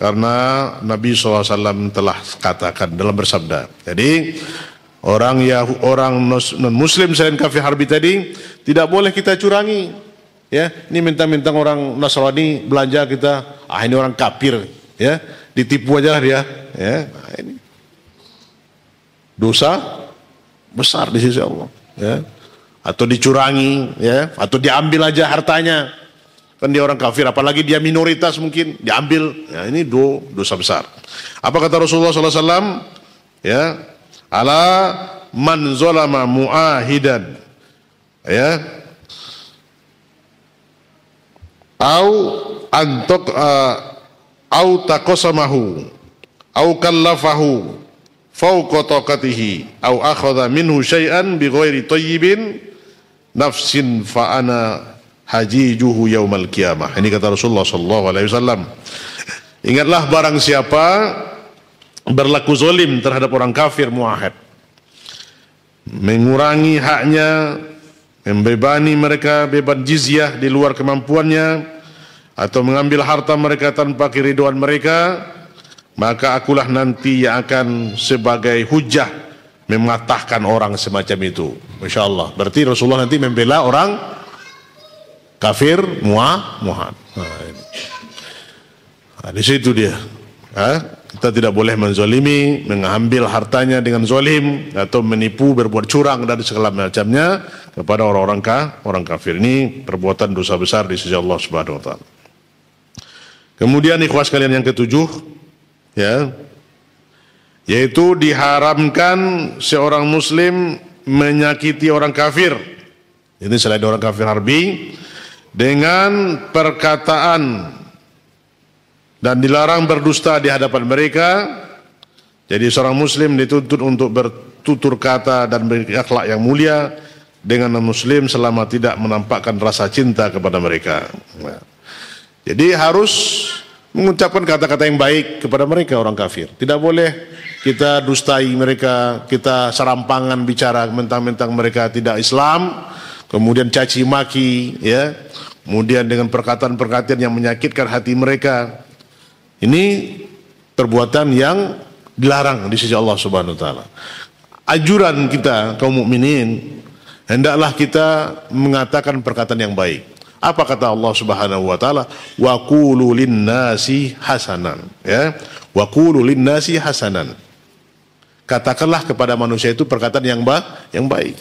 A: karena Nabi SAW telah katakan dalam bersabda. Jadi orang non-muslim selain kafir harbi tadi tidak boleh kita curangi. Ya, ini minta-minta orang Nasrani belanja kita, ini orang kafir, ya, ditipu aja dia. Ya, ini dosa besar di sisi Allah. Ya, atau dicurangi, ya, atau diambil aja hartanya. Kan dia orang kafir, apalagi dia minoritas mungkin diambil. Ya, ini dosa besar. Apa kata Rasulullah SAW? Ya, ala man zalama muahidan, ya, au taqasamahu au kallafahu fawqa taqatihi au akhadha minhu syai'an bighairi tayyibin nafsin fa ana hajijuhu yaumal qiyamah. Ini kata Rasulullah SAW. Ingatlah barang siapa berlaku zalim terhadap orang kafir muahad, mengurangi haknya, membebani mereka beban jizyah di luar kemampuannya, atau mengambil harta mereka tanpa keriduan mereka, maka akulah nanti yang akan sebagai hujah mematahkan orang semacam itu. Masya Allah. Berarti Rasulullah nanti membela orang kafir muahad. Nah, di situ dia. Kita tidak boleh menzalimi, mengambil hartanya dengan zalim, atau menipu, berbuat curang dan segala macamnya kepada orang kafir. Ini perbuatan dosa besar di sisi Allah Subhanahu wa taala. Kemudian ikhwas kalian yang ketujuh, ya, yaitu diharamkan seorang muslim menyakiti orang kafir. Ini selain orang kafir harbi, dengan perkataan, dan dilarang berdusta di hadapan mereka. Jadi seorang muslim dituntut untuk bertutur kata dan berakhlak yang mulia dengan non-muslim selama tidak menampakkan rasa cinta kepada mereka. Nah, jadi harus mengucapkan kata-kata yang baik kepada mereka orang kafir. Tidak boleh kita dustai mereka, kita serampangan bicara mentang-mentang mereka tidak Islam, kemudian caci maki, ya, kemudian dengan perkataan-perkataan yang menyakitkan hati mereka. Ini perbuatan yang dilarang di sisi Allah Subhanahu wa taala. Anjuran kita kaum mukminin, hendaklah kita mengatakan perkataan yang baik. Apa kata Allah Subhanahu wa taala? Wa qulu lin-nasi hasanan, ya. Wa qulu lin-nasi hasanan. Katakanlah kepada manusia itu perkataan yang baik.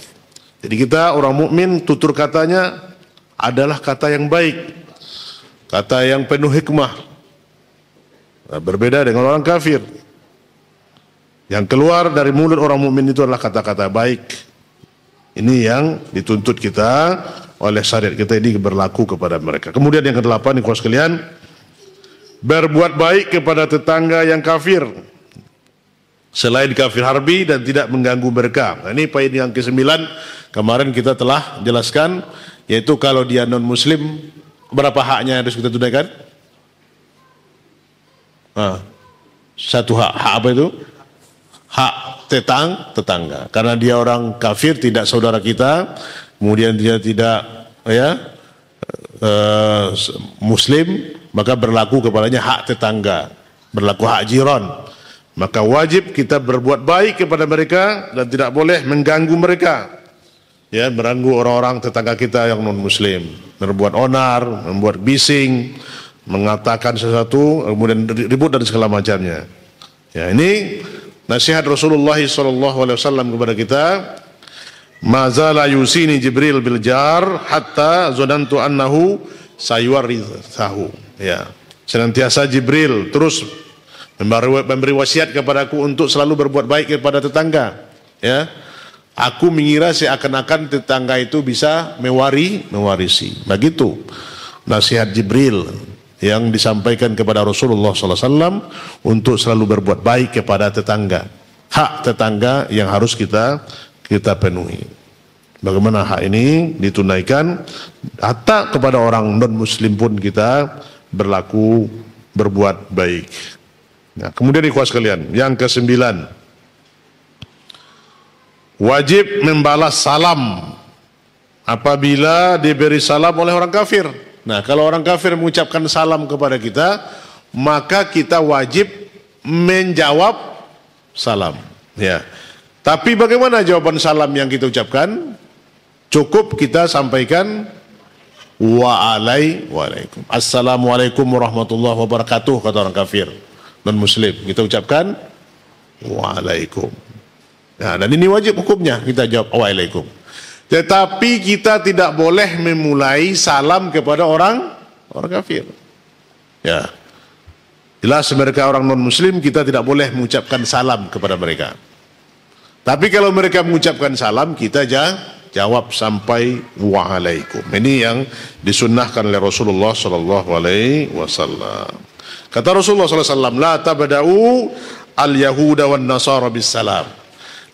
A: Jadi kita orang mukmin tutur katanya adalah kata yang baik, kata yang penuh hikmah. Nah, berbeda dengan orang kafir. Yang keluar dari mulut orang mukmin itu adalah kata-kata baik. Ini yang dituntut kita oleh syariat kita, ini berlaku kepada mereka. Kemudian yang ke-8, ikhwas sekalian, berbuat baik kepada tetangga yang kafir selain kafir harbi dan tidak mengganggu mereka. Nah, ini poin yang ke-9 kemarin kita telah jelaskan, yaitu kalau dia non muslim berapa haknya harus kita tunaikan? Satu hak apa itu? Hak tetangga, karena dia orang kafir, tidak saudara kita, kemudian dia tidak muslim, maka berlaku kepadanya hak tetangga, berlaku hak jiran. Maka wajib kita berbuat baik kepada mereka dan tidak boleh mengganggu mereka, ya, mengganggu orang-orang tetangga kita yang non muslim, berbuat onar, membuat bising, mengatakan sesuatu kemudian ribut dan segala macamnya. Ya, ini nasihat Rasulullah SAW kepada kita. Mazala yusini Jibril bil jar hatta zonantu annahu sayuwarithahu. Ya, senantiasa Jibril terus memberi wasiat kepadaku untuk selalu berbuat baik kepada tetangga. Ya, aku mengira seakan-akan tetangga itu bisa mewarisi. Begitu nasihat Jibril yang disampaikan kepada Rasulullah SAW untuk selalu berbuat baik kepada tetangga. Hak tetangga yang harus kita penuhi. Bagaimana hak ini ditunaikan? Hatta kepada orang non muslim pun kita berlaku berbuat baik. Nah, kemudian ikhwas sekalian, yang ke-9, wajib membalas salam apabila diberi salam oleh orang kafir. Nah, kalau orang kafir mengucapkan salam kepada kita, maka kita wajib menjawab salam. Ya. Tapi bagaimana jawaban salam yang kita ucapkan? Cukup kita sampaikan waalaikum. Assalamualaikum warahmatullahi wabarakatuh, kata orang kafir non muslim. Kita ucapkan waalaikum. Nah, dan ini wajib hukumnya, kita jawab waalaikum. Tetapi kita tidak boleh memulai salam kepada orang kafir. Ya, jelas mereka orang non muslim, kita tidak boleh mengucapkan salam kepada mereka. Tapi kalau mereka mengucapkan salam, kita jawab sampai waalaikum. Ini yang disunnahkan oleh Rasulullah SAW. Kata Rasulullah SAW, la tabda'u al-yahuda wan nasara bis salam.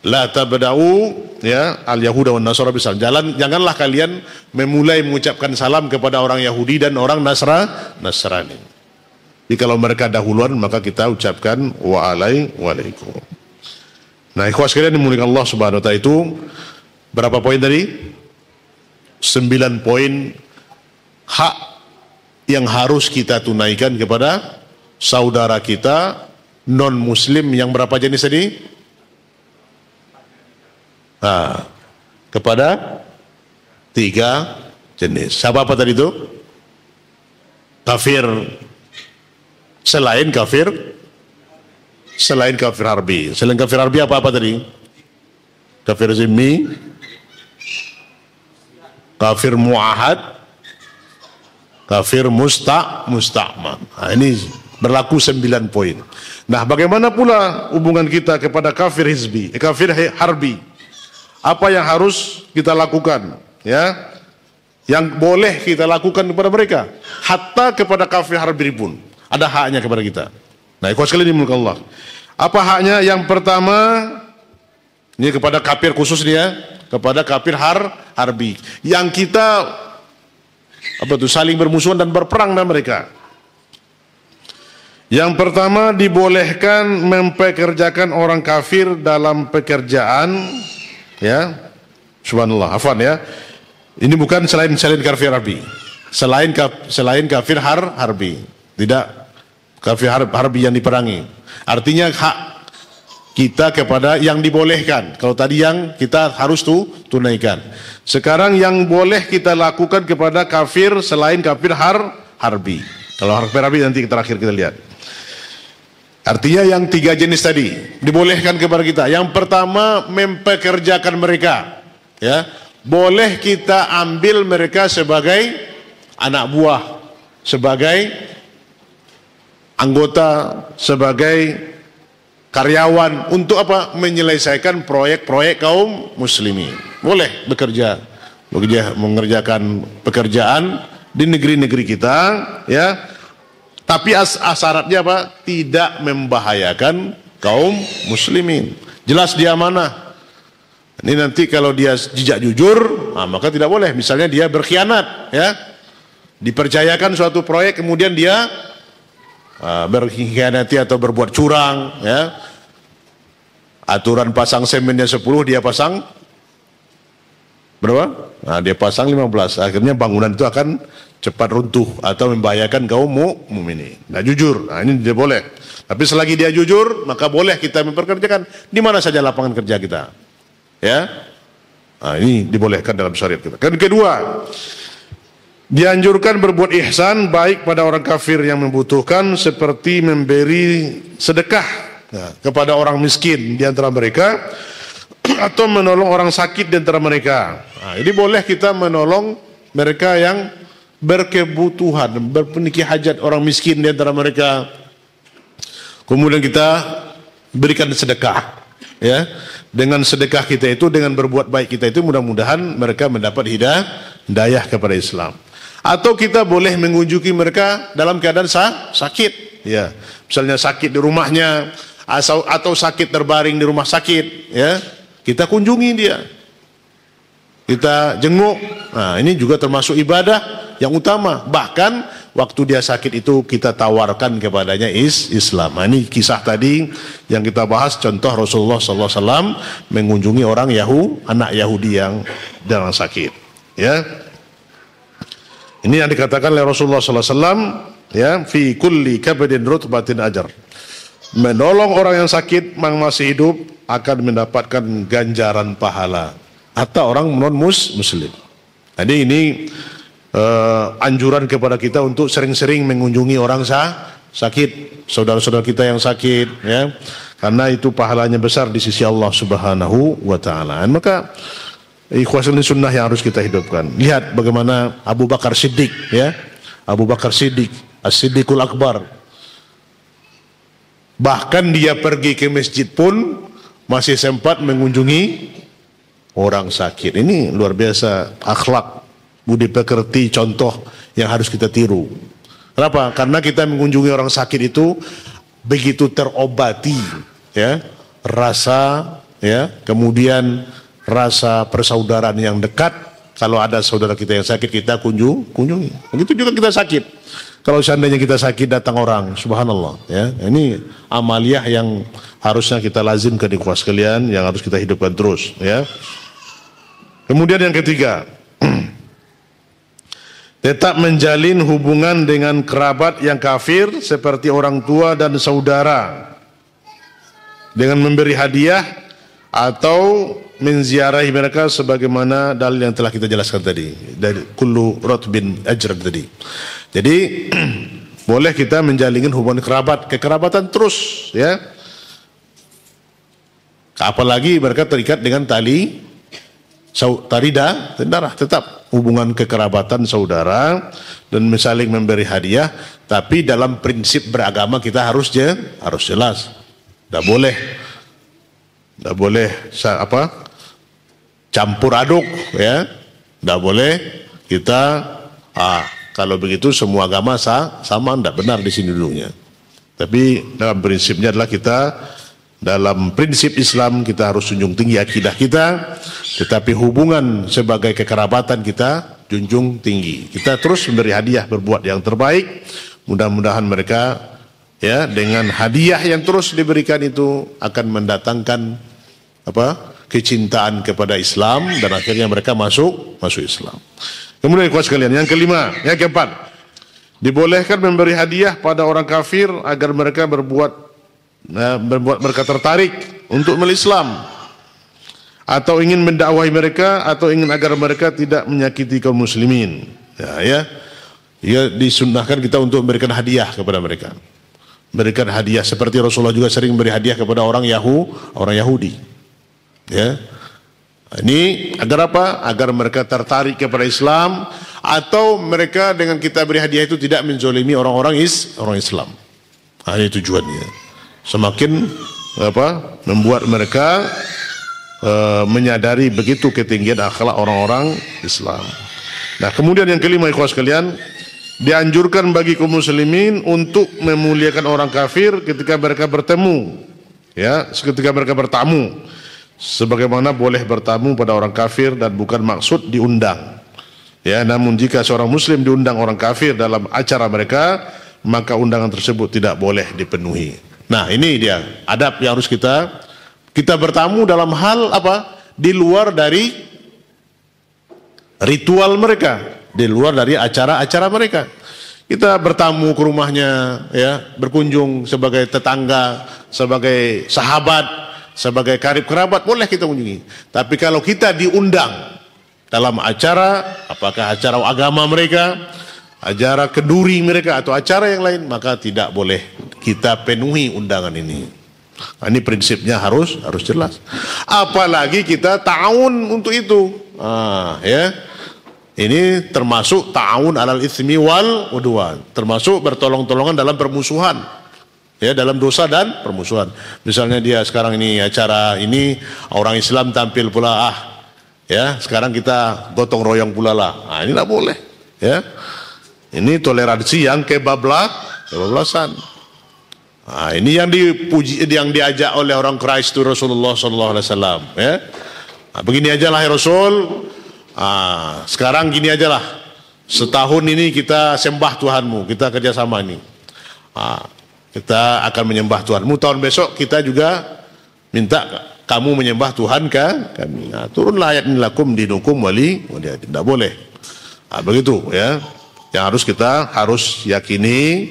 A: La tabda'u al-yahuda wan nasara bis salam. Janganlah kalian memulai mengucapkan salam kepada orang Yahudi dan orang Nasrani. Jadi kalau mereka dahuluan, maka kita ucapkan waalaikum. Nah, ikhwas sekalian dimuliakan Allah Subhanahu wa taala, itu berapa poin tadi? 9 poin hak yang harus kita tunaikan kepada saudara kita non muslim yang berapa jenis tadi? Nah, kepada 3 jenis. Siapa tadi itu? Kafir, selain kafir harbi. Selain kafir harbi apa tadi? Kafir zimmi, kafir mu'ahad, kafir musta'man. Nah, ini berlaku 9 poin. Nah, bagaimana pula hubungan kita kepada kafir hizbi, kafir harbi? Apa yang harus kita lakukan? Ya, yang boleh kita lakukan kepada mereka, hatta kepada kafir harbi pun ada haknya kepada kita. Nah, ikhwas sekalian dimulakan Allah. Apa haknya? Yang pertama, ini kepada kafir khusus dia, kepada kafir harbi yang kita saling bermusuhan dan berperang dengan mereka. Yang pertama, dibolehkan mempekerjakan orang kafir dalam pekerjaan, ya, subhanallah, afwan ya. Ini bukan selain kafir harbi, selain kafir harbi, tidak kafir harbi yang diperangi. Artinya hak kita kepada yang dibolehkan. Kalau tadi yang kita harus tunaikan. Sekarang yang boleh kita lakukan kepada kafir selain kafir harbi. Kalau kafir harbi nanti terakhir kita lihat. Artinya yang 3 jenis tadi dibolehkan kepada kita. Yang pertama, mempekerjakan mereka, ya, boleh kita ambil mereka sebagai anak buah, sebagai anggota, sebagai karyawan untuk apa? Menyelesaikan proyek-proyek kaum muslimin. Boleh bekerja, mengerjakan pekerjaan di negeri-negeri kita, ya. Tapi syaratnya apa? Tidak membahayakan kaum muslimin. Jelas dia mana? Ini nanti kalau dia jejak jujur, maka tidak boleh. Misalnya dia berkhianat, ya. Dipercayakan suatu proyek, kemudian dia berkhianati atau berbuat curang, ya. Aturan pasang semennya 10, dia pasang berapa? Nah, dia pasang 15. Akhirnya bangunan itu akan cepat runtuh atau membahayakan kaum mukminin. Nah, jujur. Nah, ini tidak boleh. Tapi selagi dia jujur, maka boleh kita memperkerjakan di mana saja lapangan kerja kita. Ya. Nah, ini dibolehkan dalam syariat kita. Dan kedua, dianjurkan berbuat ihsan baik pada orang kafir yang membutuhkan seperti memberi sedekah kepada orang miskin di antara mereka atau menolong orang sakit di antara mereka. Nah, ini boleh kita menolong mereka yang berkebutuhan, memiliki hajat, orang miskin di antara mereka. Kemudian kita berikan sedekah, ya. Dengan sedekah kita itu, dengan berbuat baik kita itu, mudah-mudahan mereka mendapat hidayah kepada Islam. Atau kita boleh mengunjungi mereka dalam keadaan sakit, ya. Misalnya sakit di rumahnya, atau sakit terbaring di rumah sakit, ya. Kita kunjungi dia, kita jenguk. Nah, ini juga termasuk ibadah yang utama. Bahkan waktu dia sakit itu kita tawarkan kepadanya Islam. Nah, ini kisah tadi yang kita bahas, contoh Rasulullah SAW mengunjungi orang anak Yahudi yang dalam sakit. Ya, ini yang dikatakan oleh Rasulullah SAW. Ya, fi kulli kabadin rutbatin ajar. Menolong orang yang sakit yang masih hidup akan mendapatkan ganjaran pahala. Atau orang non-muslim. Jadi ini anjuran kepada kita untuk sering-sering mengunjungi orang sakit, saudara-saudara kita yang sakit, ya, karena itu pahalanya besar di sisi Allah Subhanahu wa Ta'ala. Maka ikhwasul sunnah yang harus kita hidupkan. Lihat bagaimana Abu Bakar Siddiq, ya, Abu Bakar Siddiq, As-Siddiqul Akbar. Bahkan dia pergi ke masjid pun masih sempat mengunjungi orang sakit. Ini luar biasa akhlak, budi pekerti, contoh yang harus kita tiru. Kenapa? Karena kita mengunjungi orang sakit itu begitu terobati, ya, rasa, ya, kemudian rasa persaudaraan yang dekat. Kalau ada saudara kita yang sakit, kita kunjungi. Begitu juga kita sakit. Kalau seandainya kita sakit datang orang, subhanallah, ya. Ini amaliyah yang harusnya kita lazimkan di kuas kalian, yang harus kita hidupkan terus, ya. Kemudian yang ketiga, tetap menjalin hubungan dengan kerabat yang kafir seperti orang tua dan saudara dengan memberi hadiah atau menziarahi mereka sebagaimana dalil yang telah kita jelaskan tadi dari kullu rotbin ajr tadi. Jadi boleh kita menjalin hubungan kekerabatan terus, ya. Apalagi mereka terikat dengan tali darah, tetap hubungan kekerabatan saudara dan saling memberi hadiah, tapi dalam prinsip beragama kita harus jelas. Tidak boleh campur aduk, ya. Tidak boleh kita kalau begitu semua agama sama, tidak benar di sini dulunya. Tapi dalam prinsipnya adalah kita dalam prinsip Islam kita harus junjung tinggi akidah kita, tetapi hubungan sebagai kekerabatan kita junjung tinggi. Kita terus memberi hadiah, berbuat yang terbaik. Mudah-mudahan mereka, ya, dengan hadiah yang terus diberikan itu akan mendatangkan kecintaan kepada Islam dan akhirnya mereka masuk Islam. Kemudian ikhwan sekalian, yang kelima, yang keempat, dibolehkan memberi hadiah pada orang kafir agar mereka berbuat mereka tertarik untuk Islam, atau ingin mendakwahi mereka, atau ingin agar mereka tidak menyakiti kaum muslimin. Ya, disunnahkan kita untuk memberikan hadiah kepada mereka. Berikan hadiah seperti Rasulullah juga sering beri hadiah kepada orang Yahudi. Ya. Ini agar apa? Agar mereka tertarik kepada Islam, atau mereka dengan kita beri hadiah itu tidak menzolimi orang Islam. Nah, ini tujuannya. Semakin membuat mereka menyadari begitu ketinggian akhlak orang-orang Islam. Nah, kemudian yang kelima, ikhwas sekalian, dianjurkan bagi kaum muslimin untuk memuliakan orang kafir ketika mereka bertemu, ya, ketika mereka bertamu, sebagaimana boleh bertamu pada orang kafir dan bukan maksud diundang, ya. Namun jika seorang muslim diundang orang kafir dalam acara mereka, maka undangan tersebut tidak boleh dipenuhi. Nah, ini dia adab yang harus kita bertamu dalam hal apa? Di luar dari ritual mereka, di luar dari acara-acara mereka. Kita bertamu ke rumahnya, ya, berkunjung sebagai tetangga, sebagai sahabat, sebagai karib kerabat, boleh kita kunjungi. Tapi kalau kita diundang dalam acara, apakah acara agama mereka, acara keduri mereka, atau acara yang lain, maka tidak boleh kita penuhi undangan ini. Nah, ini prinsipnya harus jelas. Apalagi kita ta'awun untuk itu. Ya. Ini termasuk ta'awun alal itsmi wal udwan, termasuk bertolong-tolongan dalam permusuhan, ya, dalam dosa dan permusuhan. Misalnya dia sekarang ini acara ini orang Islam tampil pula, ya, sekarang kita gotong royong pula lah. Nah, ini tidak boleh, ya. Ini toleransi yang kebablasan. Nah, ini yang dipuji, yang diajak oleh orang Quraisy itu Rasulullah SAW, ya. Nah, begini aja lah ya Rasul. Sekarang gini aja lah, setahun ini kita sembah Tuhanmu, kita kerjasama ini. Kita akan menyembah Tuhanmu, tahun besok kita juga minta kamu menyembah Tuhan kami. Turunlah ayat ini, lakum dinukum wali, tidak boleh. Begitu, ya. Yang kita harus yakini,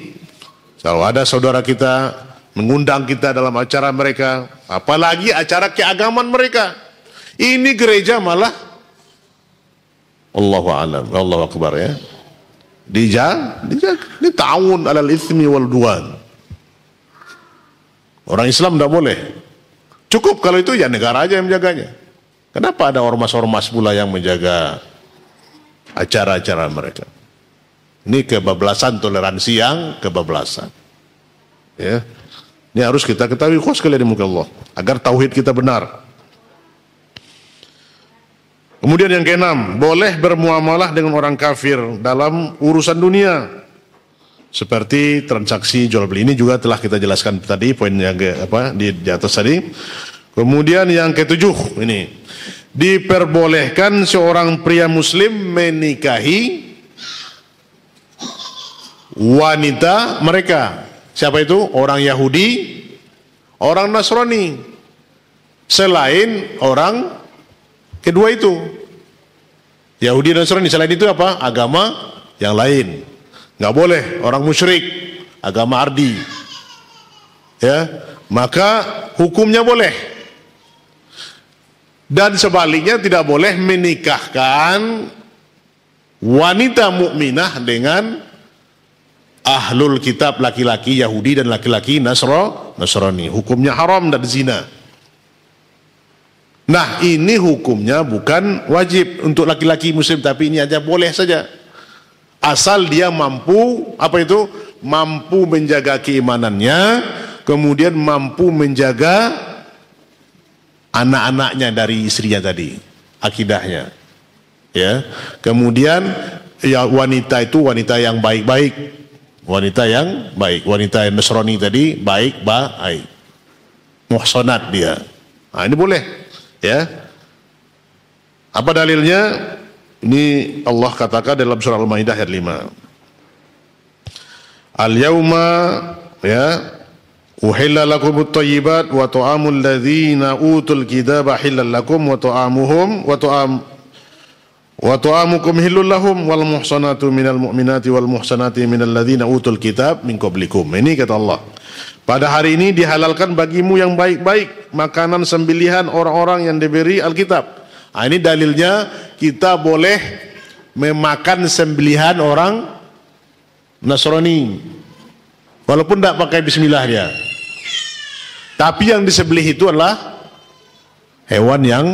A: kalau ada saudara kita mengundang kita dalam acara mereka, apalagi acara keagamaan mereka, ini gereja malah Allahu a'lam, Allahu akbar, ya. Ini ta'awun alal itsmi wal udwan. Orang Islam tidak boleh. Cukup kalau itu ya negara aja yang menjaganya. Kenapa ada ormas-ormas pula yang menjaga acara-acara mereka? Ini kebablasan, toleransi yang kebablasan. Ya. Ini harus kita ketahui, khusus sekalian di muka Allah, agar tauhid kita benar. Kemudian yang keenam, boleh bermuamalah dengan orang kafir dalam urusan dunia, seperti transaksi jual beli. Ini juga telah kita jelaskan tadi, poin yang di atas tadi. Kemudian yang ketujuh, ini diperbolehkan seorang pria muslim menikahi wanita mereka. Siapa itu? Orang Yahudi, orang Nasrani, selain orang kedua itu, Yahudi dan Nasrani. Selain itu apa? Agama yang lain. Nggak boleh orang musyrik, agama ardi, ya, maka hukumnya boleh. Dan sebaliknya tidak boleh menikahkan wanita mukminah dengan ahlul kitab laki-laki Yahudi dan laki-laki Nasrani. Hukumnya haram dan zina. Nah, ini hukumnya bukan wajib untuk laki-laki muslim, tapi ini aja boleh saja, asal dia mampu mampu menjaga keimanannya, kemudian mampu menjaga anak-anaknya dari istrinya tadi, akidahnya, ya. Kemudian ya, wanita itu wanita yang baik-baik, wanita yang baik, wanita yang Nasrani tadi baik, muhsanat dia. Nah, ini boleh. Ya, apa dalilnya? Ini Allah katakan dalam surah Al-Maidah ayat 5. Al-yauma, ya, uhilla lakumut thayyibat wa ta'amul ladzina utul kitaba halal lakum wa ta'amuhum wa ta'amukum hillul lahum wal muhsanatu minal mu'minati wal muhsanati minal ladzina utul kitab min qablikum. Ini kata Allah, pada hari ini dihalalkan bagimu yang baik-baik makanan sembelihan orang-orang yang diberi Alkitab. Nah, ini dalilnya kita boleh memakan sembelihan orang Nasrani, walaupun tidak pakai bismillah dia. Tapi yang disembelih itu adalah hewan yang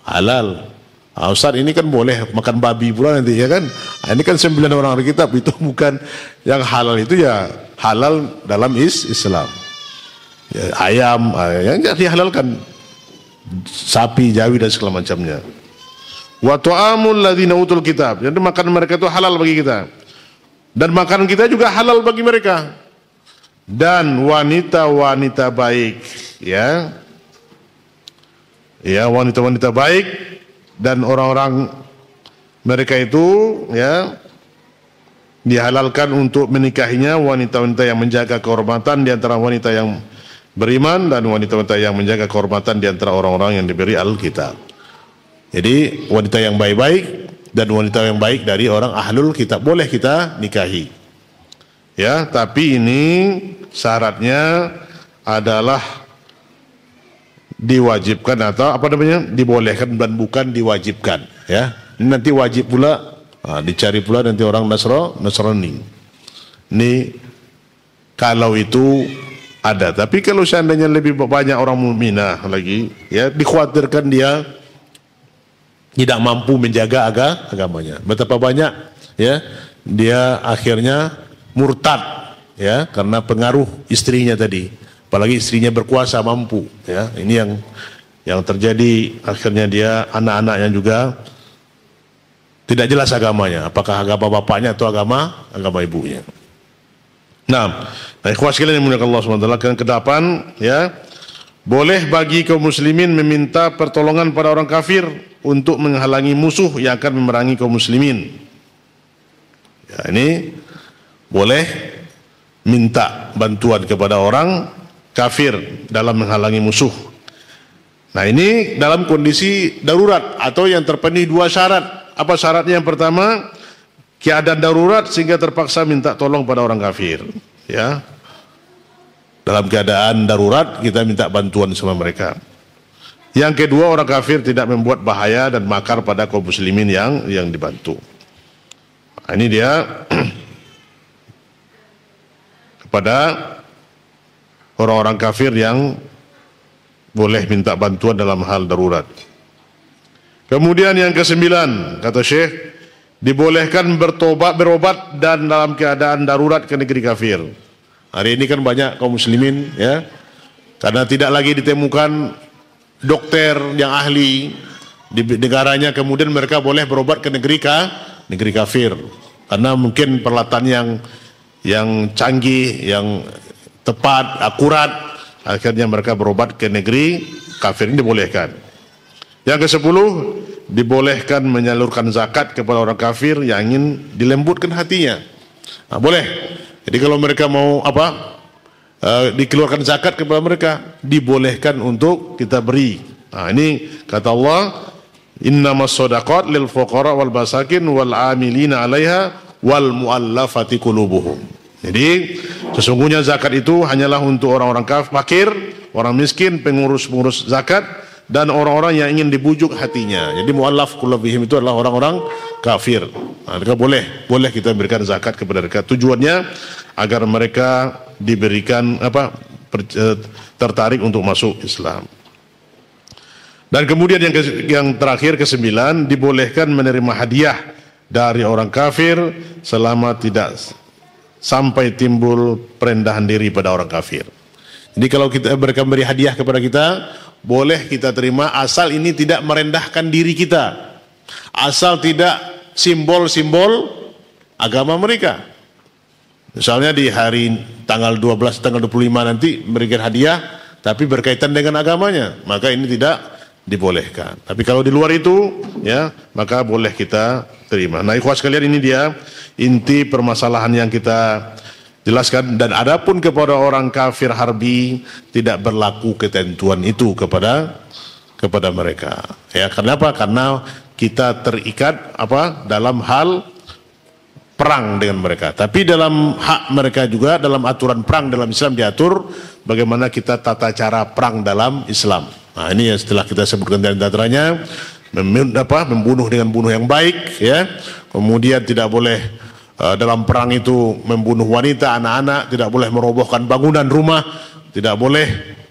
A: halal. Ustaz, ini kan boleh makan babi pula nanti ya kan. Ini kan 9 orang ahli kitab, itu bukan yang halal, itu ya halal dalam Islam. Ya, ayam yang dihalalkan, sapi, jawi dan segala macamnya. Wa ta'amul ladzina utul kitab, jadi makan mereka itu halal bagi kita. Dan makanan kita juga halal bagi mereka. Dan wanita-wanita baik, ya. Ya, wanita-wanita baik dan orang-orang mereka itu ya dihalalkan untuk menikahinya, wanita-wanita yang menjaga kehormatan di antara wanita yang beriman dan wanita-wanita yang menjaga kehormatan di antara orang-orang yang diberi Alkitab. Jadi wanita yang baik-baik dan wanita yang baik dari orang ahlul kitab boleh kita nikahi. Ya, tapi ini syaratnya adalah diwajibkan atau apa namanya, dibolehkan dan bukan diwajibkan, ya. Ini nanti wajib pula, dicari pula nanti orang Nasrani. Ini kalau itu ada, tapi kalau seandainya lebih banyak orang mukminah lagi, ya dikhawatirkan dia tidak mampu menjaga agamanya. Betapa banyak ya dia akhirnya murtad ya karena pengaruh istrinya tadi. Apalagi istrinya berkuasa, mampu, ya. Ini yang terjadi, akhirnya dia anak-anaknya juga tidak jelas agamanya, apakah agama bapaknya atau agama ibunya. Nah, ikhwah sekalian yang dimuliakan Allah SWT, yang ke-8 ya, boleh bagi kaum muslimin meminta pertolongan pada orang kafir untuk menghalangi musuh yang akan memerangi kaum muslimin. Ya, ini boleh minta bantuan kepada orang kafir dalam menghalangi musuh. Nah, ini dalam kondisi darurat atau yang terpenuhi 2 syarat. Apa syaratnya? Yang pertama, keadaan darurat sehingga terpaksa minta tolong pada orang kafir, ya. Dalam keadaan darurat kita minta bantuan sama mereka. Yang kedua, orang kafir tidak membuat bahaya dan makar pada kaum muslimin yang dibantu. Nah, ini dia kepada orang-orang kafir yang boleh minta bantuan dalam hal darurat. Kemudian yang ke-9, kata Syekh, dibolehkan berobat dan dalam keadaan darurat ke negeri kafir. Hari ini kan banyak kaum muslimin ya, karena tidak lagi ditemukan dokter yang ahli di negaranya, kemudian mereka boleh berobat ke negeri kafir karena mungkin peralatan yang canggih, yang tepat, akurat, akhirnya mereka berobat ke negeri kafir. Ini dibolehkan. Yang ke-10, dibolehkan menyalurkan zakat kepada orang kafir yang ingin dilembutkan hatinya. Nah, boleh. Jadi kalau mereka mau dikeluarkan zakat kepada mereka, dibolehkan untuk kita beri. Nah, ini kata Allah, innamas shadaqat lil fuqara wal masakin wal amilina 'alaiha wal muallafati qulubuhum. Jadi sesungguhnya zakat itu hanyalah untuk orang-orang fakir, orang miskin, pengurus-pengurus zakat, dan orang-orang yang ingin dibujuk hatinya. Jadi mu'allaf qulubihim itu adalah orang-orang kafir. Nah, mereka boleh kita berikan zakat kepada mereka. Tujuannya agar mereka diberikan tertarik untuk masuk Islam. Dan kemudian yang terakhir ke-9, dibolehkan menerima hadiah dari orang kafir selama tidak sampai timbul perendahan diri pada orang kafir. Jadi kalau mereka beri hadiah kepada kita, boleh kita terima asal ini tidak merendahkan diri kita, asal tidak simbol-simbol agama mereka. Misalnya di hari tanggal 12, tanggal 25 nanti memberikan hadiah tapi berkaitan dengan agamanya, maka ini tidak dibolehkan. Tapi kalau di luar itu, ya, maka boleh kita terima. Nah, ikhwas sekalian, ini dia inti permasalahan yang kita jelaskan. Dan adapun kepada orang kafir harbi, tidak berlaku ketentuan itu kepada mereka. Ya, kenapa? Karena kita terikat dalam hal perang dengan mereka. Tapi dalam hak mereka juga, dalam aturan perang dalam Islam diatur bagaimana kita tata cara perang dalam Islam. Nah, ini yang setelah kita sebutkan di antaranya, membunuh dengan bunuh yang baik, ya. Kemudian tidak boleh dalam perang itu membunuh wanita, anak-anak, tidak boleh merobohkan bangunan rumah, tidak boleh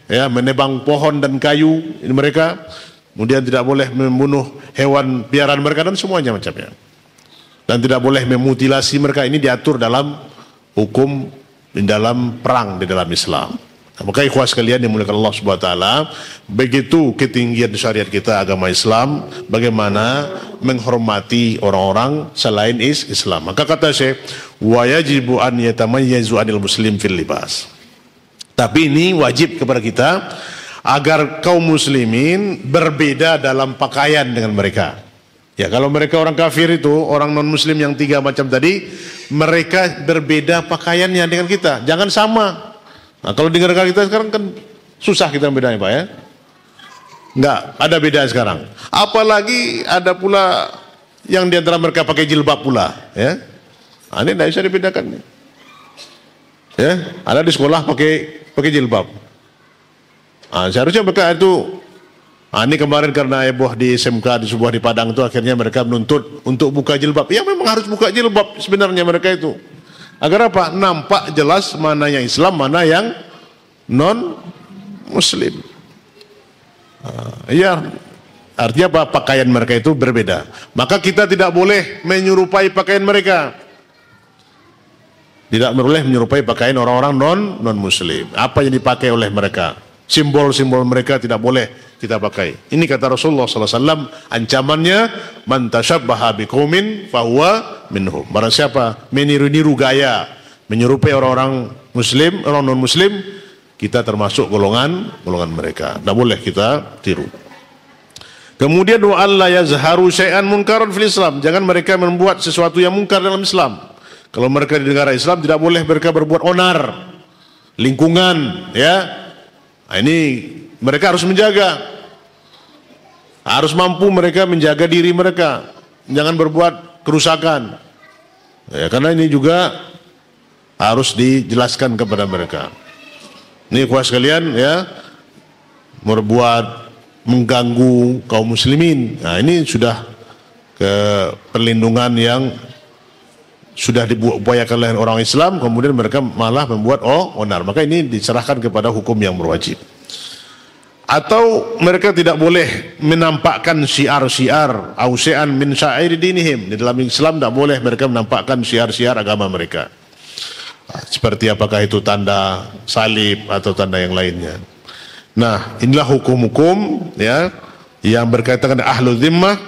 A: ya menebang pohon dan kayu ini mereka, kemudian tidak boleh membunuh hewan piaraan mereka dan semuanya macamnya. Dan tidak boleh memutilasi mereka. Ini diatur dalam hukum di dalam perang di dalam Islam. Nah, maka ikhwah sekalian dimuliakan Allah Subhanahu wa taala, begitu ketinggian syariat kita agama Islam, bagaimana menghormati orang-orang selain Islam. Maka kata Syekh, wa yajibu an yatamayyazu anil muslim fil libas. Tapi ini wajib kepada kita agar kaum muslimin berbeda dalam pakaian dengan mereka. Ya, kalau mereka orang kafir itu, orang non muslim yang tiga macam tadi, mereka berbeda pakaiannya dengan kita. Jangan sama. Nah, kalau di negara kita sekarang kan susah kita bedanya, Pak, ya. Enggak, ada beda sekarang. Apalagi ada pula yang di antara mereka pakai jilbab pula, ya. Nah, ini tidak bisa dibedakan. Ya, ada di sekolah pakai jilbab. Nah, seharusnya mereka itu, ini kemarin karena heboh di SMK di sebuah di Padang itu, akhirnya mereka menuntut untuk buka jilbab. Ya memang harus buka jilbab sebenarnya mereka itu. Agar apa? Nampak jelas mana yang Islam, mana yang non Muslim. Ya, artinya apa? Pakaian mereka itu berbeda. Maka kita tidak boleh menyerupai pakaian mereka. Tidak boleh menyerupai pakaian orang-orang non Muslim. Apa yang dipakai oleh mereka, simbol-simbol mereka tidak boleh kita pakai. Ini kata Rasulullah SAW, ancamannya, man tashabbaha biqaumin fahuwa minhum. Barang siapa meniru-niru gaya, menyerupai orang-orang Muslim, orang non-Muslim, kita termasuk golongan mereka. Tidak boleh kita tiru. Kemudian wa alla yazharu syai'an munkaran fil Islam. Jangan mereka membuat sesuatu yang mungkar dalam Islam. Kalau mereka di negara Islam tidak boleh mereka berbuat onar, lingkungan, ya. Nah, ini mereka harus menjaga. Harus mampu mereka menjaga diri mereka, jangan berbuat kerusakan. Ya, karena ini juga harus dijelaskan kepada mereka. Ini ikhwah sekalian, ya, berbuat mengganggu kaum muslimin. Nah, ini sudah ke perlindungan yang sudah diupayakan oleh orang Islam, kemudian mereka malah membuat onar. Maka ini diserahkan kepada hukum yang berwajib. Atau mereka tidak boleh menampakkan syiar-syiar ausean min syair dinihim. Di dalam Islam tidak boleh mereka menampakkan syiar-syiar agama mereka. Seperti apakah itu tanda salib atau tanda yang lainnya. Nah, inilah hukum-hukum, ya, yang berkaitan dengan ahlul zimmah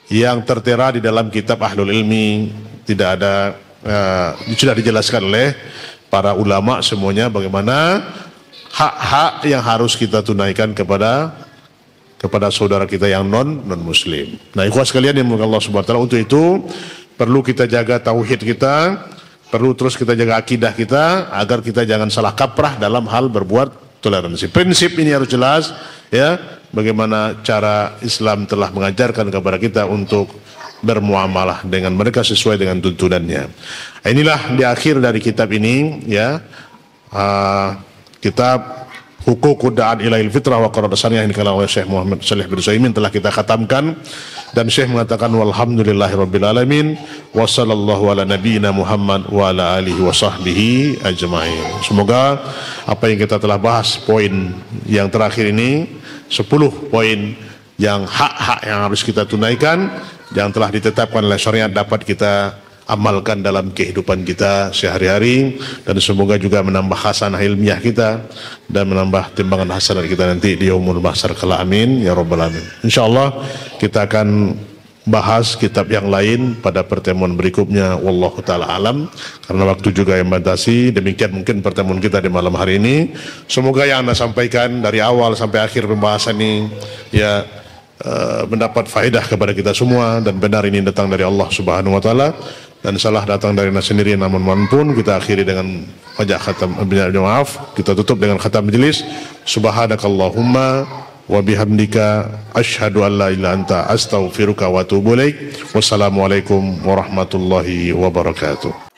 A: yang tertera di dalam kitab Ahlul Ilmi. Tidak ada, sudah dijelaskan oleh para ulama semuanya bagaimana hak-hak yang harus kita tunaikan kepada saudara kita yang non Muslim. Nah, ikhwah sekalian yang dimuliakan Allah Subhanahu wa taala, untuk itu perlu kita jaga tauhid kita, perlu terus kita jaga akidah kita agar kita jangan salah kaprah dalam hal berbuat toleransi. Prinsip ini harus jelas, ya, bagaimana cara Islam telah mengajarkan kepada kita untuk bermuamalah dengan mereka sesuai dengan tuntunannya. Inilah di akhir dari kitab ini, ya, kitab Huququd Da'at Ilail Fitrah wa Qarar Saniyah ini kalau oleh Syekh Muhammad Shalih bin Utsaimin telah kita khatamkan, dan Syekh mengatakan walhamdulillahirabbil alamin wa sallallahu ala nabiyyina Muhammad wa ala alihi wa sahbihi ajmain. Semoga apa yang kita telah bahas poin yang terakhir ini, 10 poin yang hak-hak yang harus kita tunaikan yang telah ditetapkan oleh syariat dapat kita amalkan dalam kehidupan kita sehari-hari, dan semoga juga menambah hasanah ilmiah kita dan menambah timbangan hasanat kita nanti di yaumul mahsyar kala, amin ya rabbal alamin. Insyaallah kita akan bahas kitab yang lain pada pertemuan berikutnya, wallahu taala alam, karena waktu juga yang batasi. Demikian mungkin pertemuan kita di malam hari ini. Semoga yang Anda sampaikan dari awal sampai akhir pembahasan ini, ya, mendapat faedah kepada kita semua, dan benar ini datang dari Allah Subhanahu wa taala, dan salah datang dari Anda sendiri. Namun pun kita akhiri dengan wajah khatam, maaf, kita tutup dengan khatam majelis. Subhanakallahumma wa bihamdika asyhadu an la ilaha illa anta astaghfiruka wa atubu ilaik. Wassalamualaikum warahmatullahi wabarakatuh.